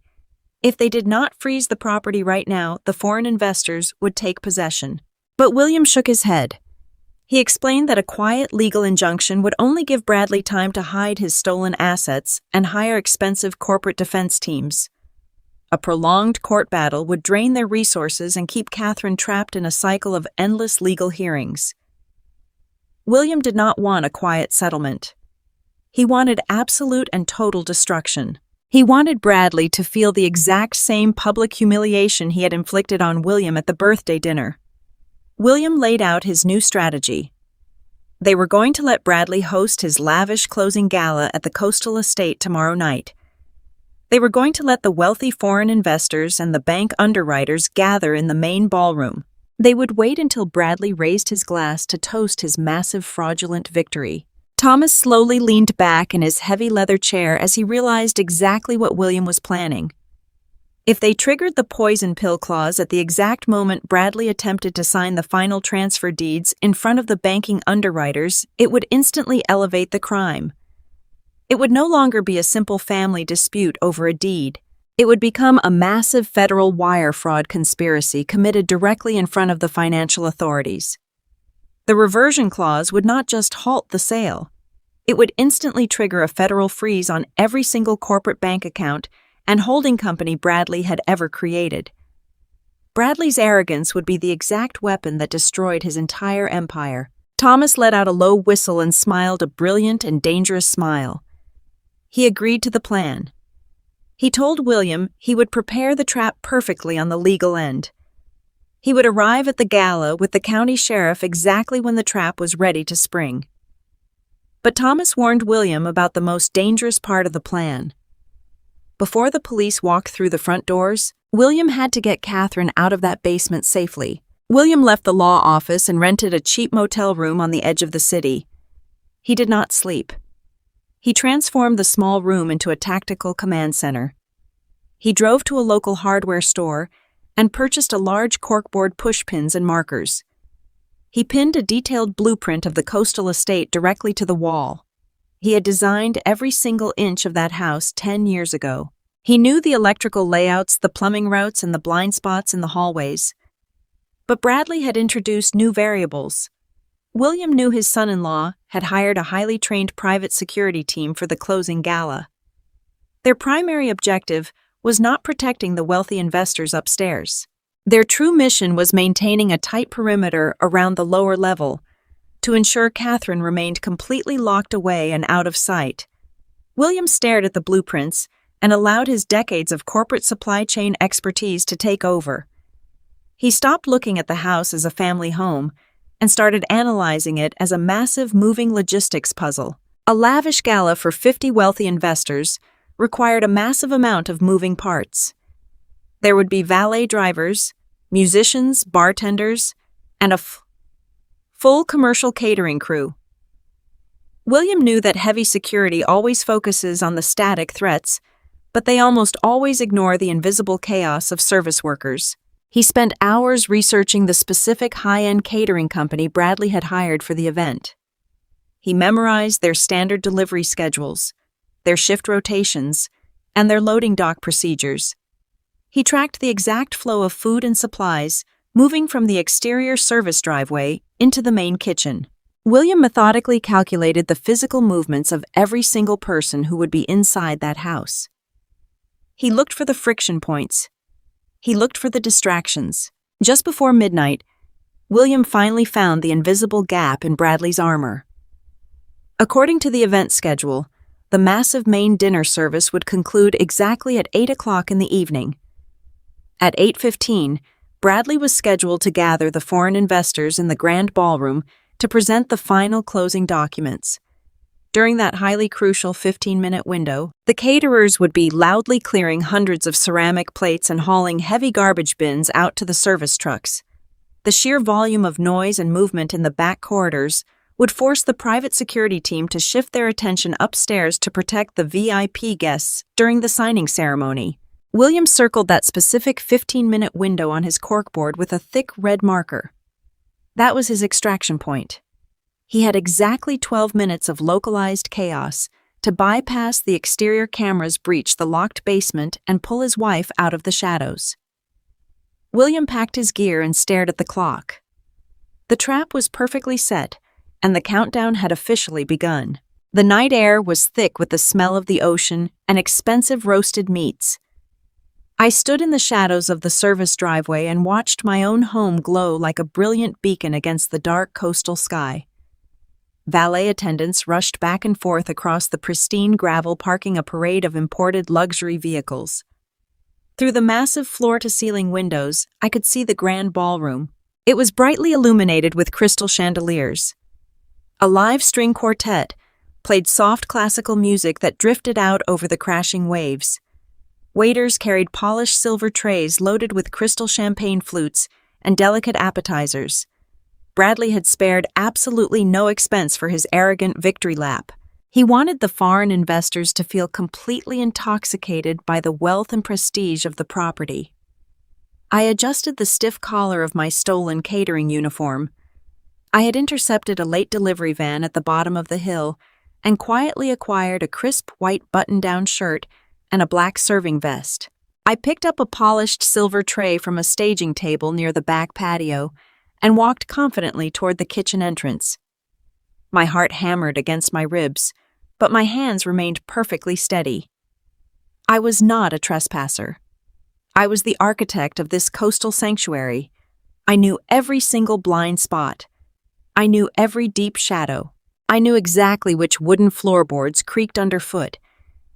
Speaker 1: If they did not freeze the property right now, the foreign investors would take possession. But William shook his head. He explained that a quiet legal injunction would only give Bradley time to hide his stolen assets and hire expensive corporate defense teams. A prolonged court battle would drain their resources and keep Catherine trapped in a cycle of endless legal hearings. William did not want a quiet settlement. He wanted absolute and total destruction. He wanted Bradley to feel the exact same public humiliation he had inflicted on William at the birthday dinner. William laid out his new strategy. They were going to let Bradley host his lavish closing gala at the coastal estate tomorrow night. They were going to let the wealthy foreign investors and the bank underwriters gather in the main ballroom. They would wait until Bradley raised his glass to toast his massive fraudulent victory. Thomas slowly leaned back in his heavy leather chair as he realized exactly what William was planning. If they triggered the poison pill clause at the exact moment Bradley attempted to sign the final transfer deeds in front of the banking underwriters, it would instantly elevate the crime. It would no longer be a simple family dispute over a deed. It would become a massive federal wire fraud conspiracy committed directly in front of the financial authorities. The reversion clause would not just halt the sale. It would instantly trigger a federal freeze on every single corporate bank account and holding company Bradley had ever created. Bradley's arrogance would be the exact weapon that destroyed his entire empire. Thomas let out a low whistle and smiled a brilliant and dangerous smile. He agreed to the plan. He told William he would prepare the trap perfectly on the legal end. He would arrive at the gala with the county sheriff exactly when the trap was ready to spring. But Thomas warned William about the most dangerous part of the plan. Before the police walked through the front doors, William had to get Catherine out of that basement safely. William left the law office and rented a cheap motel room on the edge of the city. He did not sleep. He transformed the small room into a tactical command center. He drove to a local hardware store and purchased a large corkboard pushpins and markers. He pinned a detailed blueprint of the coastal estate directly to the wall. He had designed every single inch of that house 10 years ago. He knew the electrical layouts, the plumbing routes, and the blind spots in the hallways. But Bradley had introduced new variables. William knew his son-in-law had hired a highly trained private security team for the closing gala. Their primary objective was not protecting the wealthy investors upstairs. Their true mission was maintaining a tight perimeter around the lower level to ensure Catherine remained completely locked away and out of sight. William stared at the blueprints and allowed his decades of corporate supply chain expertise to take over. He stopped looking at the house as a family home and started analyzing it as a massive moving logistics puzzle. A lavish gala for 50 wealthy investors required a massive amount of moving parts. There would be valet drivers, musicians, bartenders, and a full commercial catering crew. William knew that heavy security always focuses on the static threats, but they almost always ignore the invisible chaos of service workers. He spent hours researching the specific high-end catering company Bradley had hired for the event. He memorized their standard delivery schedules, their shift rotations, and their loading dock procedures. He tracked the exact flow of food and supplies, moving from the exterior service driveway into the main kitchen. William methodically calculated the physical movements of every single person who would be inside that house. He looked for the friction points. He looked for the distractions. Just before midnight, William finally found the invisible gap in Bradley's armor. According to the event schedule, the massive main dinner service would conclude exactly at 8 o'clock in the evening. At 8:15, Bradley was scheduled to gather the foreign investors in the grand ballroom to present the final closing documents. During that highly crucial 15-minute window, the caterers would be loudly clearing hundreds of ceramic plates and hauling heavy garbage bins out to the service trucks. The sheer volume of noise and movement in the back corridors would force the private security team to shift their attention upstairs to protect the VIP guests during the signing ceremony. William circled that specific 15-minute window on his corkboard with a thick red marker. That was his extraction point. He had exactly 12 minutes of localized chaos to bypass the exterior cameras, breach the locked basement, and pull his wife out of the shadows. William packed his gear and stared at the clock. The trap was perfectly set, and the countdown had officially begun. The night air was thick with the smell of the ocean and expensive roasted meats. I stood in the shadows of the service driveway and watched my own home glow like a brilliant beacon against the dark coastal sky. Valet attendants rushed back and forth across the pristine gravel, parking a parade of imported luxury vehicles. Through the massive floor-to-ceiling windows, I could see the grand ballroom. It was brightly illuminated with crystal chandeliers. A live string quartet played soft classical music that drifted out over the crashing waves. Waiters carried polished silver trays loaded with crystal champagne flutes and delicate appetizers. Bradley had spared absolutely no expense for his arrogant victory lap. He wanted the foreign investors to feel completely intoxicated by the wealth and prestige of the property. I adjusted the stiff collar of my stolen catering uniform. I had intercepted a late delivery van at the bottom of the hill and quietly acquired a crisp white button-down shirt and a black serving vest. I picked up a polished silver tray from a staging table near the back patio and walked confidently toward the kitchen entrance. My heart hammered against my ribs, but my hands remained perfectly steady. I was not a trespasser. I was the architect of this coastal sanctuary. I knew every single blind spot. I knew every deep shadow. I knew exactly which wooden floorboards creaked underfoot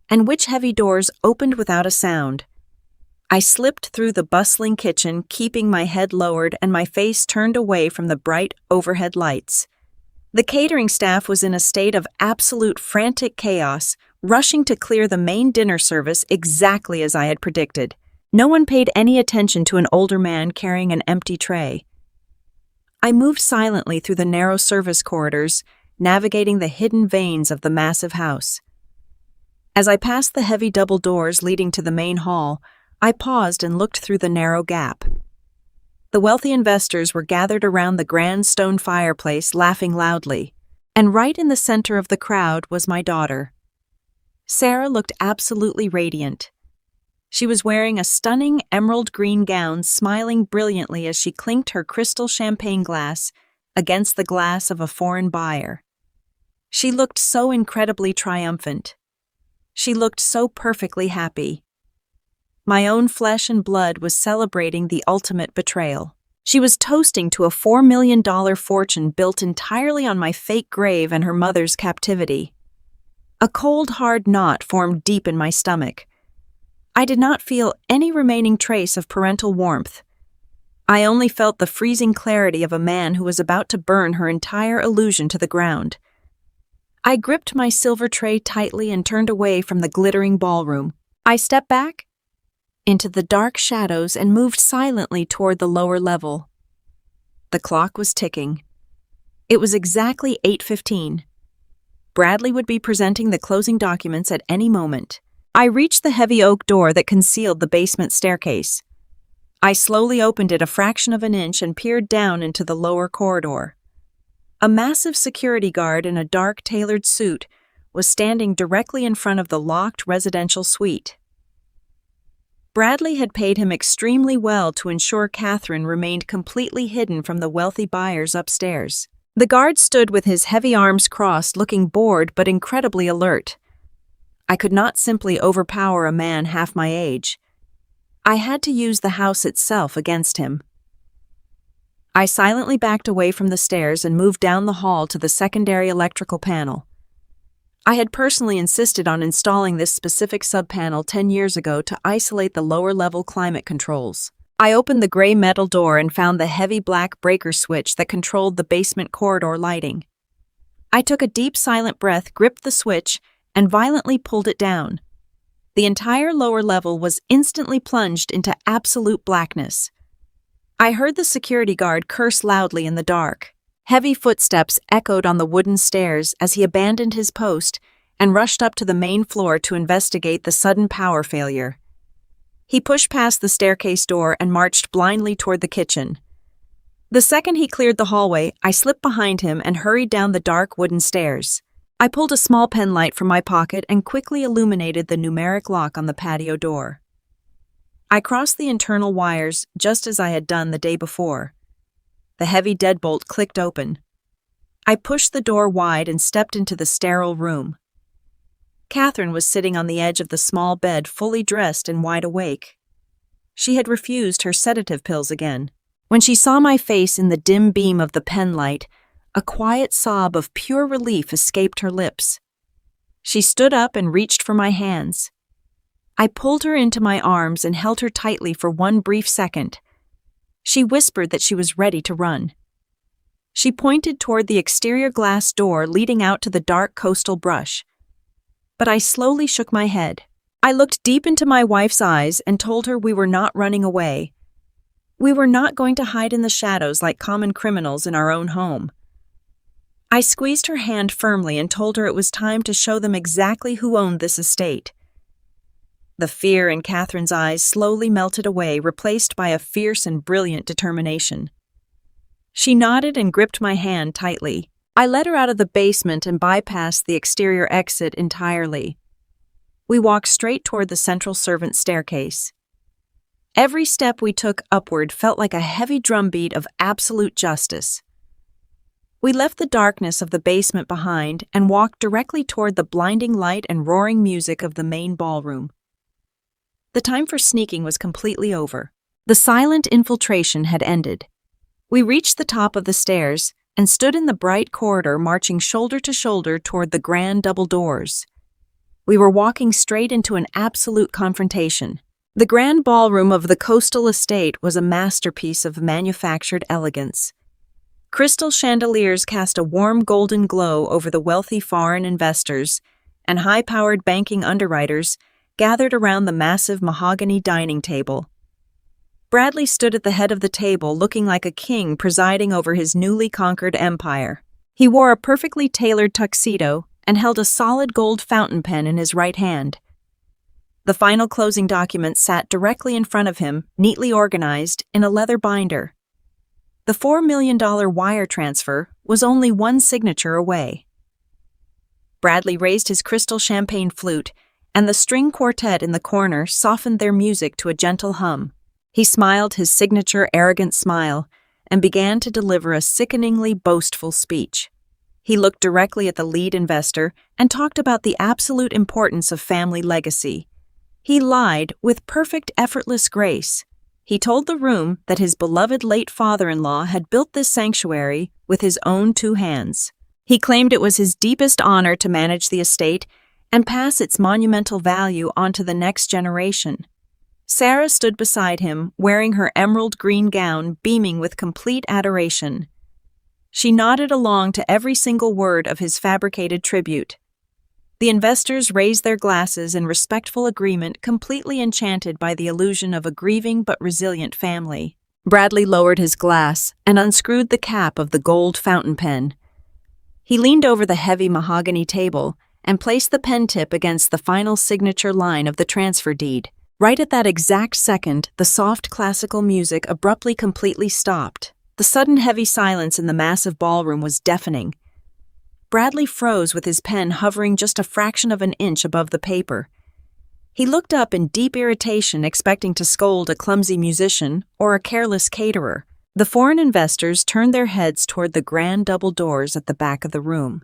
Speaker 1: and which heavy doors opened without a sound. I slipped through the bustling kitchen, keeping my head lowered and my face turned away from the bright overhead lights. The catering staff was in a state of absolute frantic chaos, rushing to clear the main dinner service exactly as I had predicted. No one paid any attention to an older man carrying an empty tray. I moved silently through the narrow service corridors, navigating the hidden veins of the massive house. As I passed the heavy double doors leading to the main hall, I paused and looked through the narrow gap. The wealthy investors were gathered around the grand stone fireplace, laughing loudly, and right in the center of the crowd was my daughter. Sarah looked absolutely radiant. She was wearing a stunning emerald green gown, smiling brilliantly as she clinked her crystal champagne glass against the glass of a foreign buyer. She looked so incredibly triumphant. She looked so perfectly happy. My own flesh and blood was celebrating the ultimate betrayal. She was toasting to a $4 million fortune built entirely on my fake grave and her mother's captivity. A cold, hard knot formed deep in my stomach. I did not feel any remaining trace of parental warmth. I only felt the freezing clarity of a man who was about to burn her entire illusion to the ground. I gripped my silver tray tightly and turned away from the glittering ballroom. I stepped back into the dark shadows and moved silently toward the lower level. The clock was ticking. It was exactly 8:15. Bradley would be presenting the closing documents at any moment. I reached the heavy oak door that concealed the basement staircase. I slowly opened it a fraction of an inch and peered down into the lower corridor. A massive security guard in a dark tailored suit was standing directly in front of the locked residential suite. Bradley had paid him extremely well to ensure Catherine remained completely hidden from the wealthy buyers upstairs. The guard stood with his heavy arms crossed, looking bored but incredibly alert. I could not simply overpower a man half my age. I had to use the house itself against him. I silently backed away from the stairs and moved down the hall to the secondary electrical panel. I had personally insisted on installing this specific subpanel 10 years ago to isolate the lower-level climate controls. I opened the gray metal door and found the heavy black breaker switch that controlled the basement corridor lighting. I took a deep, silent breath, gripped the switch, and violently pulled it down. The entire lower level was instantly plunged into absolute blackness. I heard the security guard curse loudly in the dark. Heavy footsteps echoed on the wooden stairs as he abandoned his post and rushed up to the main floor to investigate the sudden power failure. He pushed past the staircase door and marched blindly toward the kitchen. The second he cleared the hallway, I slipped behind him and hurried down the dark wooden stairs. I pulled a small pen light from my pocket and quickly illuminated the numeric lock on the patio door. I crossed the internal wires just as I had done the day before. The heavy deadbolt clicked open. I pushed the door wide and stepped into the sterile room. Catherine was sitting on the edge of the small bed, fully dressed and wide awake. She had refused her sedative pills again. When she saw my face in the dim beam of the pen light, a quiet sob of pure relief escaped her lips. She stood up and reached for my hands. I pulled her into my arms and held her tightly for one brief second. She whispered that she was ready to run. She pointed toward the exterior glass door leading out to the dark coastal brush. But I slowly shook my head. I looked deep into my wife's eyes and told her we were not running away. We were not going to hide in the shadows like common criminals in our own home. I squeezed her hand firmly and told her it was time to show them exactly who owned this estate. The fear in Catherine's eyes slowly melted away, replaced by a fierce and brilliant determination. She nodded and gripped my hand tightly. I led her out of the basement and bypassed the exterior exit entirely. We walked straight toward the central servant staircase. Every step we took upward felt like a heavy drumbeat of absolute justice. We left the darkness of the basement behind and walked directly toward the blinding light and roaring music of the main ballroom. The time for sneaking was completely over. The silent infiltration had ended. We reached the top of the stairs and stood in the bright corridor, marching shoulder to shoulder toward the grand double doors. We were walking straight into an absolute confrontation. The grand ballroom of the coastal estate was a masterpiece of manufactured elegance. Crystal chandeliers cast a warm golden glow over the wealthy foreign investors, and high-powered banking underwriters gathered around the massive mahogany dining table. Bradley stood at the head of the table, looking like a king presiding over his newly conquered empire. He wore a perfectly tailored tuxedo and held a solid gold fountain pen in his right hand. The final closing document sat directly in front of him, neatly organized in a leather binder. The $4 million wire transfer was only one signature away. Bradley raised his crystal champagne flute, and the string quartet in the corner softened their music to a gentle hum. He smiled his signature arrogant smile and began to deliver a sickeningly boastful speech. He looked directly at the lead investor and talked about the absolute importance of family legacy. He lied with perfect effortless grace. He told the room that his beloved late father-in-law had built this sanctuary with his own two hands. He claimed it was his deepest honor to manage the estate and pass its monumental value onto the next generation. Sarah stood beside him, wearing her emerald green gown, beaming with complete adoration. She nodded along to every single word of his fabricated tribute. The investors raised their glasses in respectful agreement, completely enchanted by the illusion of a grieving but resilient family. Bradley lowered his glass and unscrewed the cap of the gold fountain pen. He leaned over the heavy mahogany table and placed the pen tip against the final signature line of the transfer deed. Right at that exact second, the soft classical music abruptly completely stopped. The sudden heavy silence in the massive ballroom was deafening. Bradley froze with his pen hovering just a fraction of an inch above the paper. He looked up in deep irritation, expecting to scold a clumsy musician or a careless caterer. The foreign investors turned their heads toward the grand double doors at the back of the room.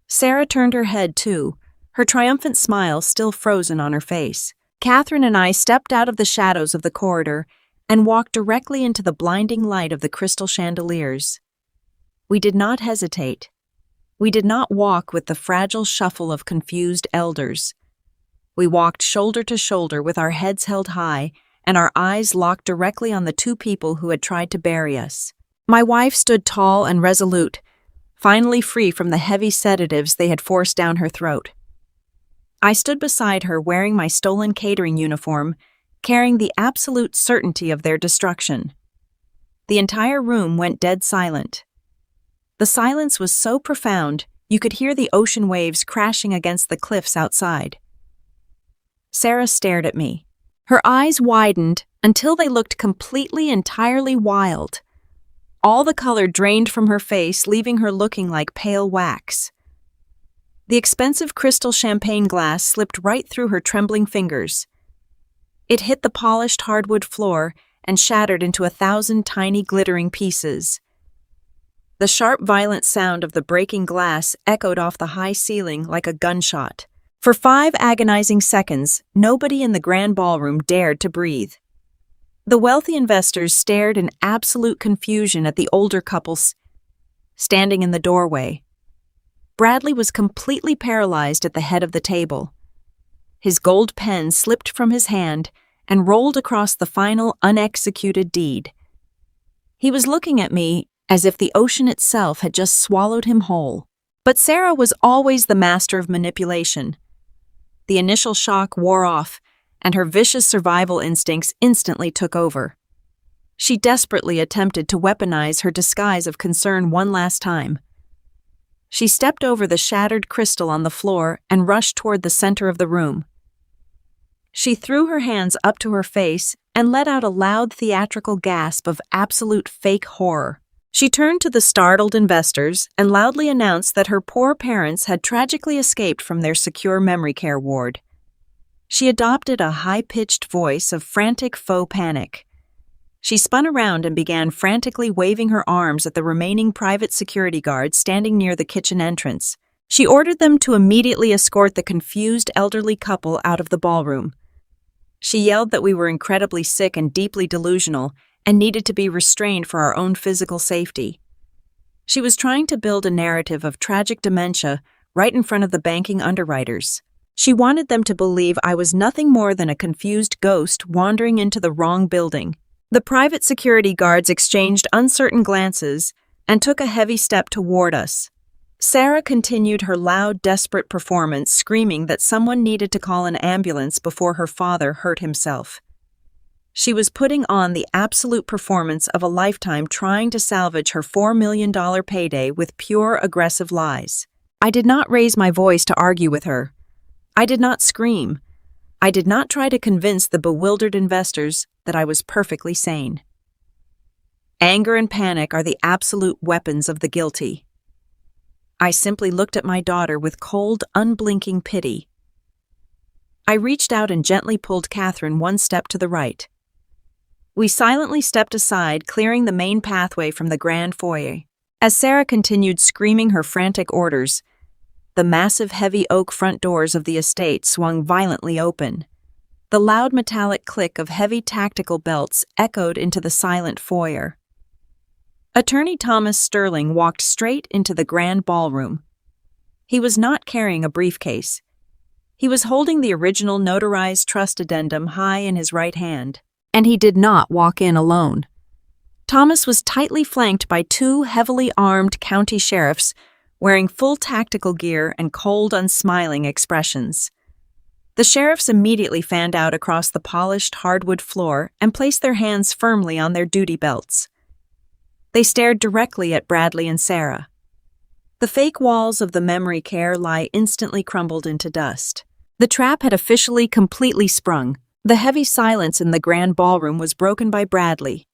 Speaker 1: Sarah turned her head too, her triumphant smile still frozen on her face. Catherine and I stepped out of the shadows of the corridor and walked directly into the blinding light of the crystal chandeliers. We did not hesitate. We did not walk with the fragile shuffle of confused elders. We walked shoulder to shoulder with our heads held high and our eyes locked directly on the two people who had tried to bury us. My wife stood tall and resolute, finally free from the heavy sedatives they had forced down her throat. I stood beside her wearing my stolen catering uniform, carrying the absolute certainty of their destruction. The entire room went dead silent. The silence was so profound, you could hear the ocean waves crashing against the cliffs outside. Sarah stared at me. Her eyes widened until they looked entirely wild. All the color drained from her face, leaving her looking like pale wax. The expensive crystal champagne glass slipped right through her trembling fingers. It hit the polished hardwood floor and shattered into 1,000 tiny glittering pieces. The sharp, violent sound of the breaking glass echoed off the high ceiling like a gunshot. For 5 agonizing seconds, nobody in the grand ballroom dared to breathe. The wealthy investors stared in absolute confusion at the older couples standing in the doorway. Bradley was completely paralyzed at the head of the table. His gold pen slipped from his hand and rolled across the final unexecuted deed. He was looking at me as if the ocean itself had just swallowed him whole. But Sarah was always the master of manipulation. The initial shock wore off, and her vicious survival instincts instantly took over. She desperately attempted to weaponize her disguise of concern one last time. She stepped over the shattered crystal on the floor and rushed toward the center of the room. She threw her hands up to her face and let out a loud theatrical gasp of absolute fake horror. She turned to the startled investors and loudly announced that her poor parents had tragically escaped from their secure memory care ward. She adopted a high-pitched voice of frantic faux panic. She spun around and began frantically waving her arms at the remaining private security guards standing near the kitchen entrance. She ordered them to immediately escort the confused elderly couple out of the ballroom. She yelled that we were incredibly sick and deeply delusional and needed to be restrained for our own physical safety. She was trying to build a narrative of tragic dementia right in front of the banking underwriters. She wanted them to believe I was nothing more than a confused ghost wandering into the wrong building. The private security guards exchanged uncertain glances and took a heavy step toward us. Sarah continued her loud, desperate performance, screaming that someone needed to call an ambulance before her father hurt himself. She was putting on the absolute performance of a lifetime trying to salvage her $4 million payday with pure aggressive lies. I did not raise my voice to argue with her. I did not scream. I did not try to convince the bewildered investors that I was perfectly sane. Anger and panic are the absolute weapons of the guilty. I simply looked at my daughter with cold, unblinking pity. I reached out and gently pulled Catherine one step to the right. We silently stepped aside, clearing the main pathway from the grand foyer. As Sarah continued screaming her frantic orders, the massive heavy oak front doors of the estate swung violently open. The loud metallic click of heavy tactical belts echoed into the silent foyer. Attorney Thomas Sterling walked straight into the grand ballroom. He was not carrying a briefcase. He was holding the original notarized trust addendum high in his right hand. And he did not walk in alone. Thomas was tightly flanked by 2 heavily armed county sheriffs wearing full tactical gear and cold, unsmiling expressions. The sheriffs immediately fanned out across the polished hardwood floor and placed their hands firmly on their duty belts. They stared directly at Bradley and Sarah. The fake walls of the memory care lie instantly crumbled into dust. The trap had officially completely sprung. The heavy silence in the grand ballroom was broken by Bradley.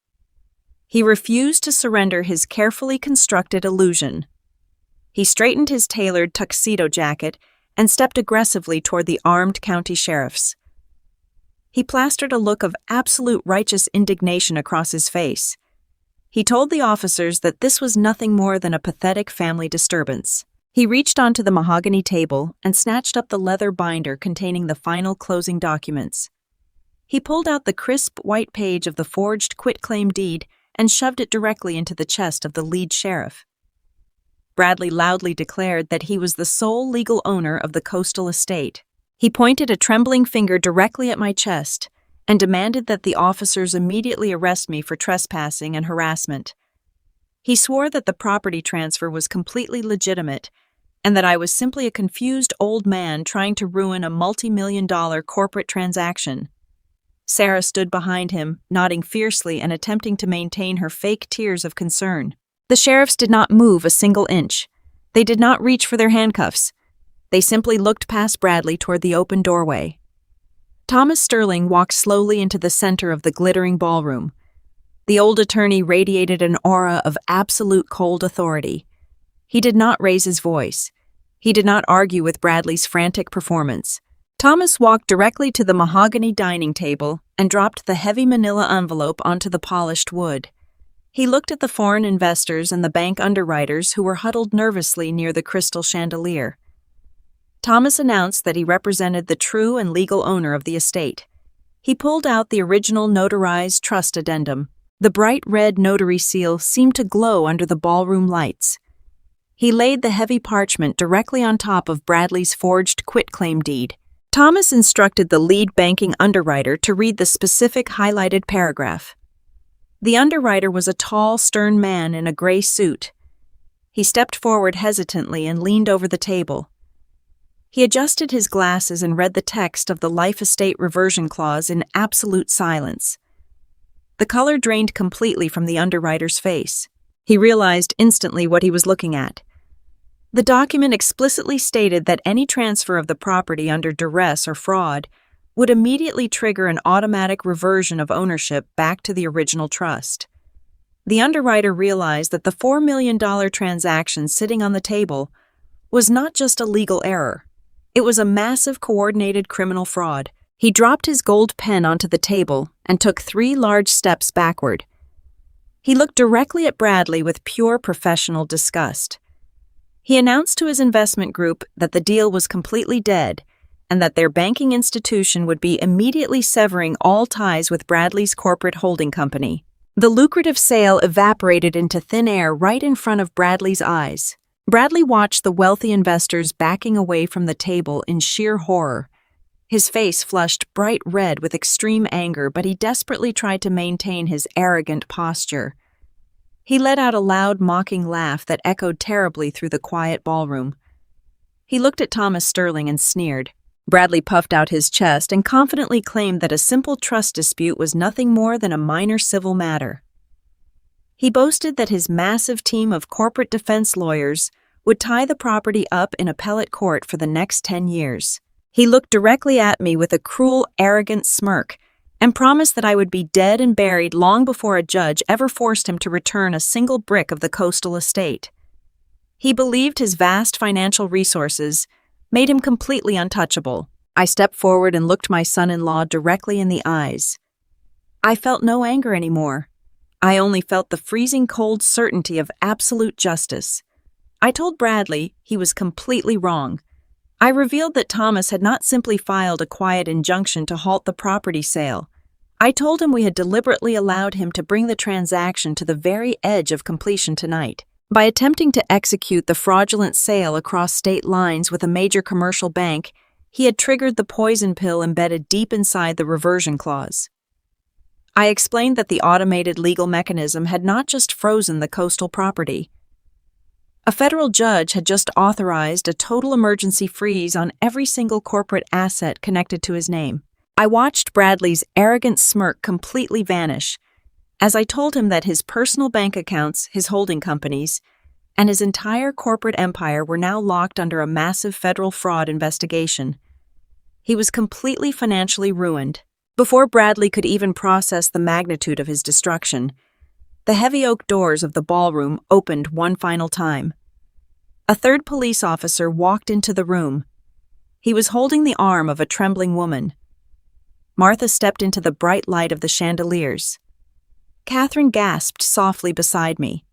Speaker 1: He refused to surrender his carefully constructed illusion. He straightened his tailored tuxedo jacket and stepped aggressively toward the armed county sheriffs. He plastered a look of absolute righteous indignation across his face. He told the officers that this was nothing more than a pathetic family disturbance. He reached onto the mahogany table and snatched up the leather binder containing the final closing documents. He pulled out the crisp white page of the forged quitclaim deed and shoved it directly into the chest of the lead sheriff. Bradley loudly declared that he was the sole legal owner of the coastal estate. He pointed a trembling finger directly at my chest and demanded that the officers immediately arrest me for trespassing and harassment. He swore that the property transfer was completely legitimate and that I was simply a confused old man trying to ruin a multi-million-dollar corporate transaction. Sarah stood behind him, nodding fiercely and attempting to maintain her fake tears of concern. The sheriffs did not move a single inch. They did not reach for their handcuffs. They simply looked past Bradley toward the open doorway. Thomas Sterling walked slowly into the center of the glittering ballroom. The old attorney radiated an aura of absolute cold authority. He did not raise his voice. He did not argue with Bradley's frantic performance. Thomas walked directly to the mahogany dining table and dropped the heavy manila envelope onto the polished wood. He looked at the foreign investors and the bank underwriters who were huddled nervously near the crystal chandelier. Thomas announced that he represented the true and legal owner of the estate. He pulled out the original notarized trust addendum. The bright red notary seal seemed to glow under the ballroom lights. He laid the heavy parchment directly on top of Bradley's forged quitclaim deed. Thomas instructed the lead banking underwriter to read the specific highlighted paragraph. The underwriter was a tall, stern man in a gray suit. He stepped forward hesitantly and leaned over the table. He adjusted his glasses and read the text of the life estate reversion clause in absolute silence. The color drained completely from the underwriter's face. He realized instantly what he was looking at. The document explicitly stated that any transfer of the property under duress or fraud would immediately trigger an automatic reversion of ownership back to the original trust. The underwriter realized that the $4 million transaction sitting on the table was not just a legal error. It was a massive coordinated criminal fraud. He dropped his gold pen onto the table and took 3 large steps backward. He looked directly at Bradley with pure professional disgust. He announced to his investment group that the deal was completely dead and that their banking institution would be immediately severing all ties with Bradley's corporate holding company. The lucrative sale evaporated into thin air right in front of Bradley's eyes. Bradley watched the wealthy investors backing away from the table in sheer horror. His face flushed bright red with extreme anger, but he desperately tried to maintain his arrogant posture. He let out a loud, mocking laugh that echoed terribly through the quiet ballroom. He looked at Thomas Sterling and sneered. Bradley puffed out his chest and confidently claimed that a simple trust dispute was nothing more than a minor civil matter. He boasted that his massive team of corporate defense lawyers would tie the property up in appellate court for the next 10 years. He looked directly at me with a cruel, arrogant smirk and promised that I would be dead and buried long before a judge ever forced him to return a single brick of the coastal estate. He believed his vast financial resources made him completely untouchable. I stepped forward and looked my son-in-law directly in the eyes. I felt no anger anymore. I only felt the freezing cold certainty of absolute justice. I told Bradley he was completely wrong. I revealed that Thomas had not simply filed a quiet injunction to halt the property sale. I told him we had deliberately allowed him to bring the transaction to the very edge of completion tonight. By attempting to execute the fraudulent sale across state lines with a major commercial bank, he had triggered the poison pill embedded deep inside the reversion clause. I explained that the automated legal mechanism had not just frozen the coastal property. A federal judge had just authorized a total emergency freeze on every single corporate asset connected to his name. I watched Bradley's arrogant smirk completely vanish as I told him that his personal bank accounts, his holding companies, and his entire corporate empire were now locked under a massive federal fraud investigation. He was completely financially ruined. Before Bradley could even process the magnitude of his destruction, the heavy oak doors of the ballroom opened one final time. A third police officer walked into the room. He was holding the arm of a trembling woman. Martha stepped into the bright light of the chandeliers. Catherine gasped softly beside me.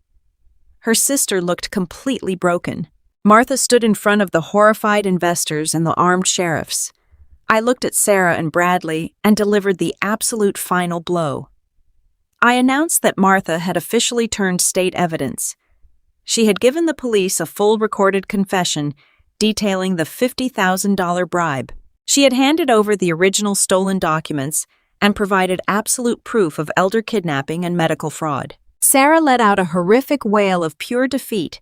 Speaker 1: Her sister looked completely broken. Martha stood in front of the horrified investors and the armed sheriffs. I looked at Sarah and Bradley and delivered the absolute final blow. I announced that Martha had officially turned state evidence. She had given the police a full recorded confession detailing the $50,000 bribe. She had handed over the original stolen documents and provided absolute proof of elder kidnapping and medical fraud. Sarah let out a horrific wail of pure defeat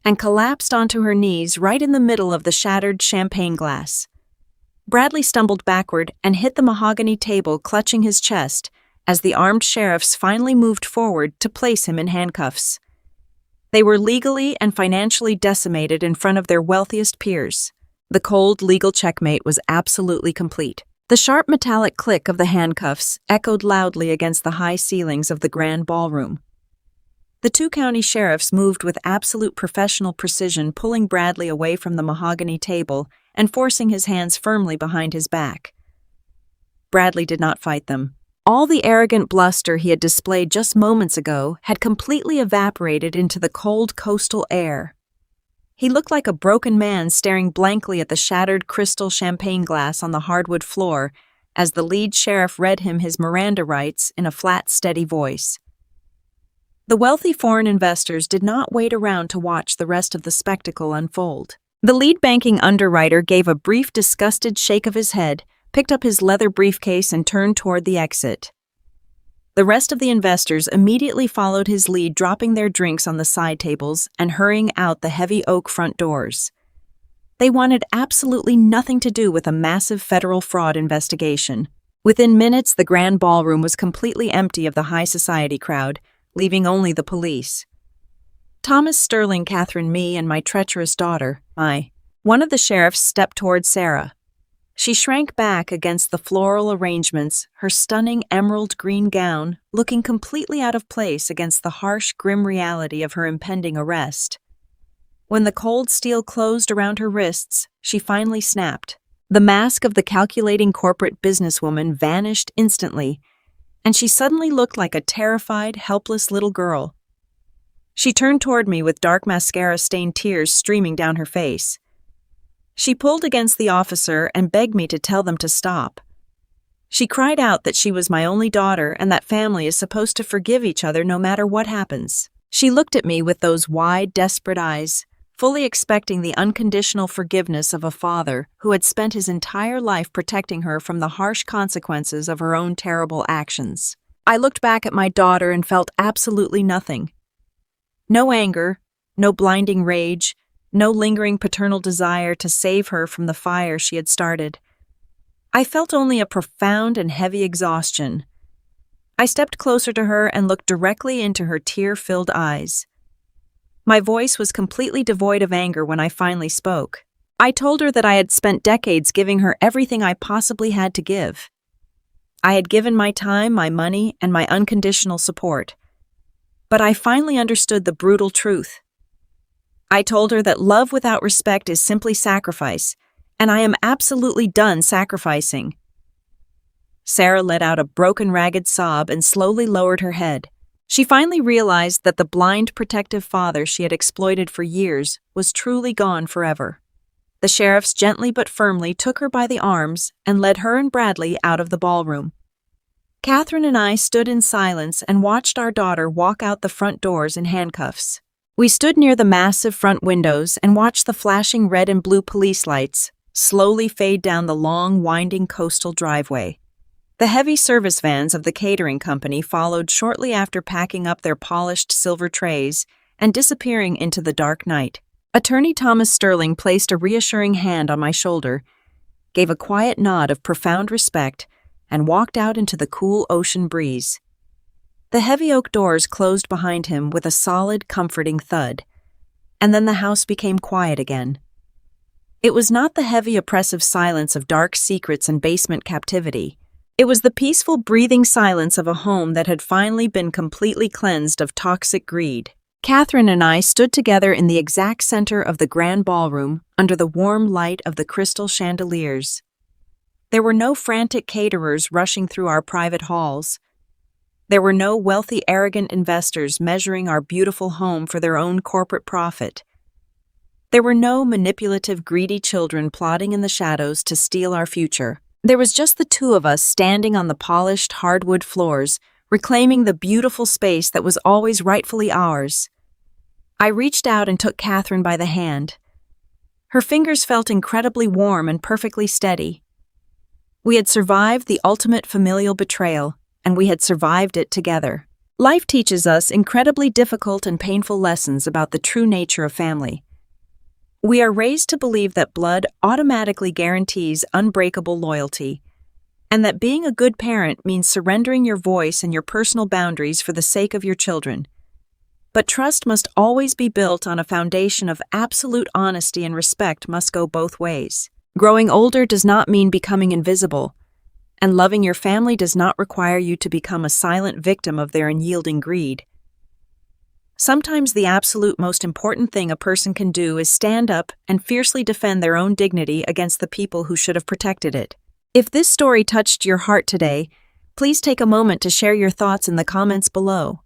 Speaker 1: and collapsed onto her knees right in the middle of the shattered champagne glass. Bradley stumbled backward and hit the mahogany table, clutching his chest, as the armed sheriffs finally moved forward to place him in handcuffs. They were legally and financially decimated in front of their wealthiest peers. The cold legal checkmate was absolutely complete. The sharp metallic click of the handcuffs echoed loudly against the high ceilings of the grand ballroom. The two county sheriffs moved with absolute professional precision, pulling Bradley away from the mahogany table and forcing his hands firmly behind his back. Bradley did not fight them. All the arrogant bluster he had displayed just moments ago had completely evaporated into the cold coastal air. He looked like a broken man staring blankly at the shattered crystal champagne glass on the hardwood floor as the lead sheriff read him his Miranda rights in a flat, steady voice. The wealthy foreign investors did not wait around to watch the rest of the spectacle unfold. The lead banking underwriter gave a brief, disgusted shake of his head, picked up his leather briefcase, and turned toward the exit. The rest of the investors immediately followed his lead, dropping their drinks on the side tables and hurrying out the heavy oak front doors. They wanted absolutely nothing to do with a massive federal fraud investigation. Within minutes, the grand ballroom was completely empty of the high society crowd, leaving only the police. Thomas, Sterling, Catherine, me, and my treacherous daughter, One of the sheriffs stepped toward Sarah. She shrank back against the floral arrangements, her stunning emerald green gown looking completely out of place against the harsh, grim reality of her impending arrest. When the cold steel closed around her wrists, she finally snapped. The mask of the calculating corporate businesswoman vanished instantly, and she suddenly looked like a terrified, helpless little girl. She turned toward me with dark mascara-stained tears streaming down her face. She pulled against the officer and begged me to tell them to stop. She cried out that she was my only daughter and that family is supposed to forgive each other no matter what happens. She looked at me with those wide, desperate eyes, fully expecting the unconditional forgiveness of a father who had spent his entire life protecting her from the harsh consequences of her own terrible actions. I looked back at my daughter and felt absolutely nothing. No anger, no blinding rage, no lingering paternal desire to save her from the fire she had started. I felt only a profound and heavy exhaustion. I stepped closer to her and looked directly into her tear-filled eyes. My voice was completely devoid of anger when I finally spoke. I told her that I had spent decades giving her everything I possibly had to give. I had given my time, my money, and my unconditional support. But I finally understood the brutal truth. I told her that love without respect is simply sacrifice, and I am absolutely done sacrificing. Sarah let out a broken, ragged sob and slowly lowered her head. She finally realized that the blind, protective father she had exploited for years was truly gone forever. The sheriffs gently but firmly took her by the arms and led her and Bradley out of the ballroom. Catherine and I stood in silence and watched our daughter walk out the front doors in handcuffs. We stood near the massive front windows and watched the flashing red and blue police lights slowly fade down the long, winding coastal driveway. The heavy service vans of the catering company followed shortly after, packing up their polished silver trays and disappearing into the dark night. Attorney Thomas Sterling placed a reassuring hand on my shoulder, gave a quiet nod of profound respect, and walked out into the cool ocean breeze. The heavy oak doors closed behind him with a solid, comforting thud, and then the house became quiet again. It was not the heavy, oppressive silence of dark secrets and basement captivity. It was the peaceful, breathing silence of a home that had finally been completely cleansed of toxic greed. Catherine and I stood together in the exact center of the grand ballroom under the warm light of the crystal chandeliers. There were no frantic caterers rushing through our private halls. There were no wealthy, arrogant investors measuring our beautiful home for their own corporate profit. There were no manipulative, greedy children plotting in the shadows to steal our future. There was just the two of us standing on the polished hardwood floors, reclaiming the beautiful space that was always rightfully ours. I reached out and took Catherine by the hand. Her fingers felt incredibly warm and perfectly steady. We had survived the ultimate familial betrayal, and we had survived it together. Life teaches us incredibly difficult and painful lessons about the true nature of family. We are raised to believe that blood automatically guarantees unbreakable loyalty, and that being a good parent means surrendering your voice and your personal boundaries for the sake of your children. But trust must always be built on a foundation of absolute honesty, and respect must go both ways. Growing older does not mean becoming invisible, and loving your family does not require you to become a silent victim of their unyielding greed. Sometimes the absolute most important thing a person can do is stand up and fiercely defend their own dignity against the people who should have protected it. If this story touched your heart today, please take a moment to share your thoughts in the comments below.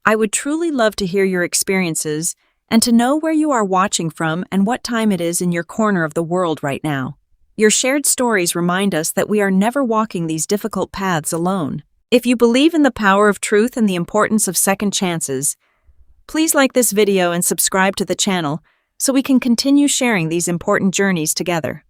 Speaker 1: I would truly love to hear your experiences and to know where you are watching from and what time it is in your corner of the world right now. Your shared stories remind us that we are never walking these difficult paths alone. If you believe in the power of truth and the importance of second chances, please like this video and subscribe to the channel so we can continue sharing these important journeys together.